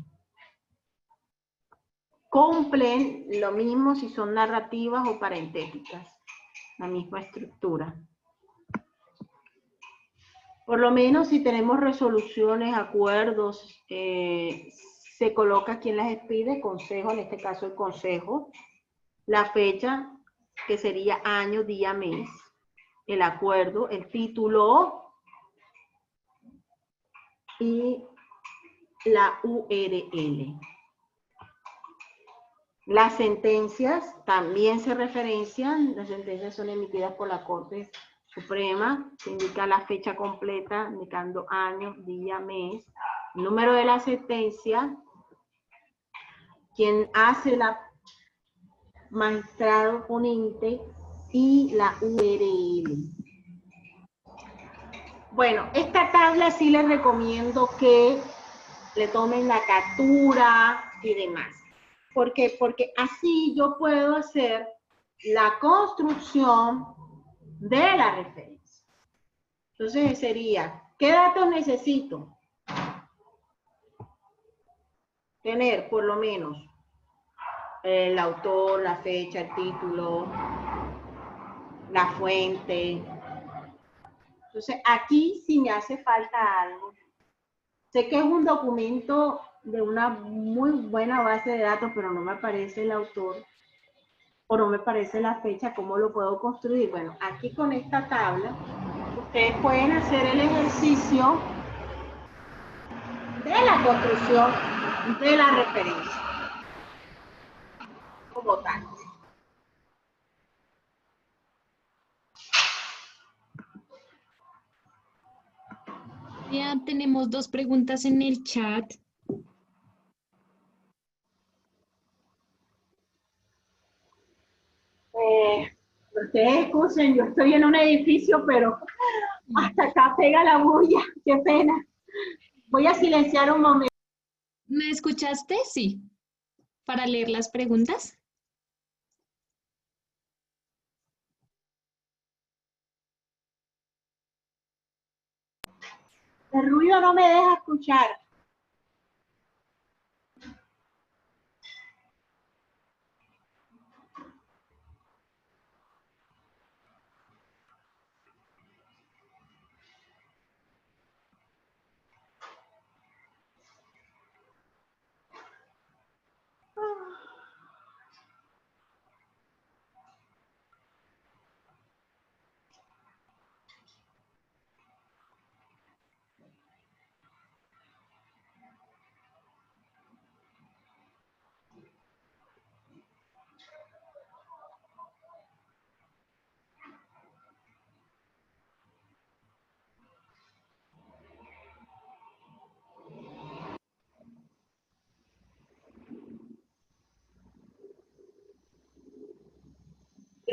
Cumplen lo mismo si son narrativas o parentéticas, la misma estructura. Por lo menos si tenemos resoluciones, acuerdos, se coloca quien las expide, consejo, en este caso el consejo, la fecha, que sería año, día, mes, el acuerdo, el título y la URL. Las sentencias también se referencian, las sentencias son emitidas por la Corte Suprema, se indica la fecha completa, indicando año, día, mes, número de la sentencia, quien hace la magistrado ponente y la URL. Bueno, esta tabla sí les recomiendo que le tomen la captura y demás. ¿Por qué? Porque así yo puedo hacer la construcción de la referencia. Entonces sería, ¿qué datos necesito? Tener por lo menos el autor, la fecha, el título, la fuente. Entonces aquí sí me hace falta algo. Sé que es un documento de una muy buena base de datos, pero no me aparece el autor o no me aparece la fecha. ¿Cómo lo puedo construir? Bueno, aquí con esta tabla ustedes pueden hacer el ejercicio de la construcción de la referencia como tal. Ya tenemos dos preguntas en el chat. Ustedes excusen, yo estoy en un edificio, pero hasta acá pega la bulla, qué pena. Voy a silenciar un momento. ¿Me escuchaste? Sí. Para leer las preguntas. El ruido no me deja escuchar.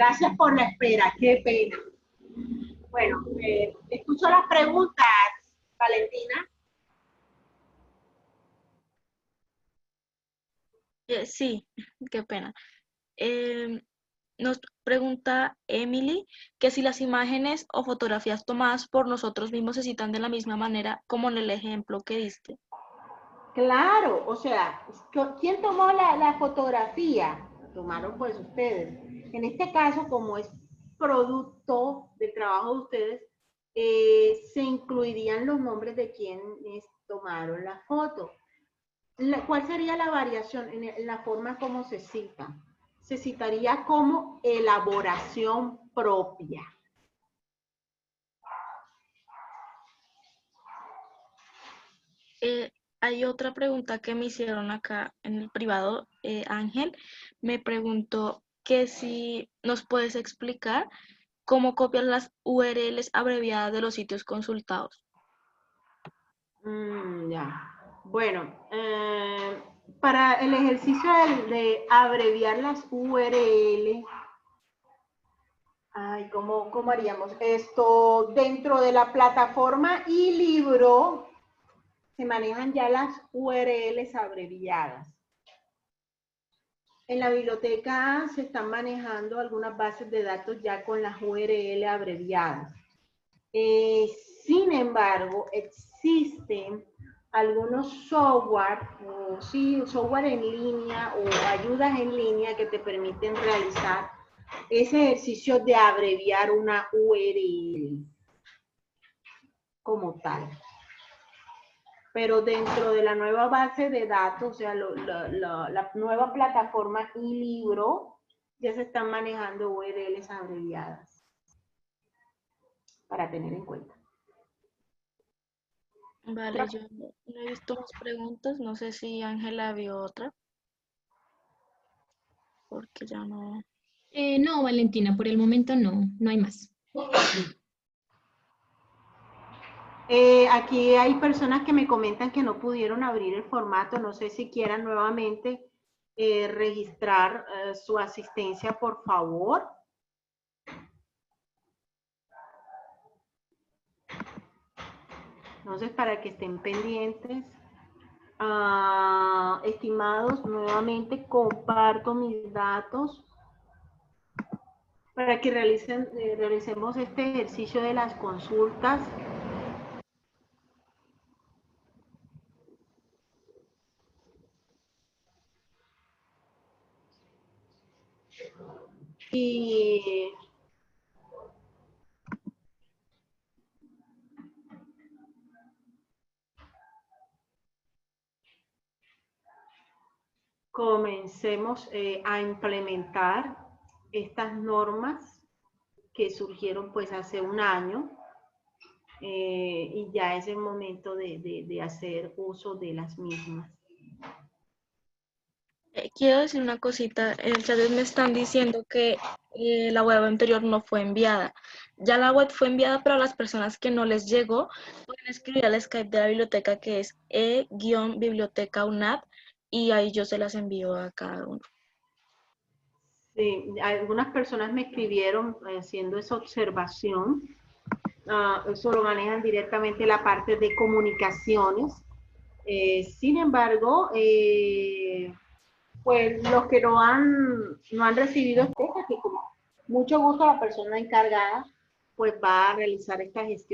Gracias por la espera, qué pena. Bueno, escucho las preguntas, Valentina. Sí, qué pena. Nos pregunta Emily que si las imágenes o fotografías tomadas por nosotros mismos se citan de la misma manera como en el ejemplo que diste. Claro, o sea, ¿quién tomó la fotografía? La tomaron pues ustedes. En este caso, como es producto del trabajo de ustedes, se incluirían los nombres de quienes tomaron la foto. ¿Cuál sería la variación en la forma como se cita? Se citaría como elaboración propia. Hay otra pregunta que me hicieron acá en el privado. Ángel me preguntó que si nos puedes explicar cómo copias las URLs abreviadas de los sitios consultados. Ya. Bueno, para el ejercicio de abreviar las URL, ay, ¿cómo haríamos esto? Dentro de la plataforma iLibro se manejan ya las URLs abreviadas. En la biblioteca se están manejando algunas bases de datos ya con las URL abreviadas. Sin embargo, existen algunos software, software en línea o ayudas en línea que te permiten realizar ese ejercicio de abreviar una URL como tal. Pero dentro de la nueva base de datos, o sea, la nueva plataforma iLibro, ya se están manejando URLs abreviadas para tener en cuenta. Vale, yo no he visto más preguntas, no sé si Ángela vio otra, porque ya no. No, Valentina, por el momento no hay más. Aquí hay personas que me comentan que no pudieron abrir el formato, no sé si quieran nuevamente registrar su asistencia, por favor. Entonces, para que estén pendientes. Estimados, nuevamente comparto mis datos para que realicemos este ejercicio de las consultas. Y comencemos a implementar estas normas que surgieron pues hace un año y ya es el momento de hacer uso de las mismas. Quiero decir una cosita, en el chat me están diciendo que la web anterior no fue enviada. Ya la web fue enviada, pero a las personas que no les llegó, pueden escribir al Skype de la biblioteca que es e-bibliotecaunad y ahí yo se las envío a cada uno. Sí, algunas personas me escribieron haciendo esa observación. Eso lo manejan directamente la parte de comunicaciones. Sin embargo, pues los que no han recibido este, que con mucho gusto la persona encargada pues va a realizar esta gestión.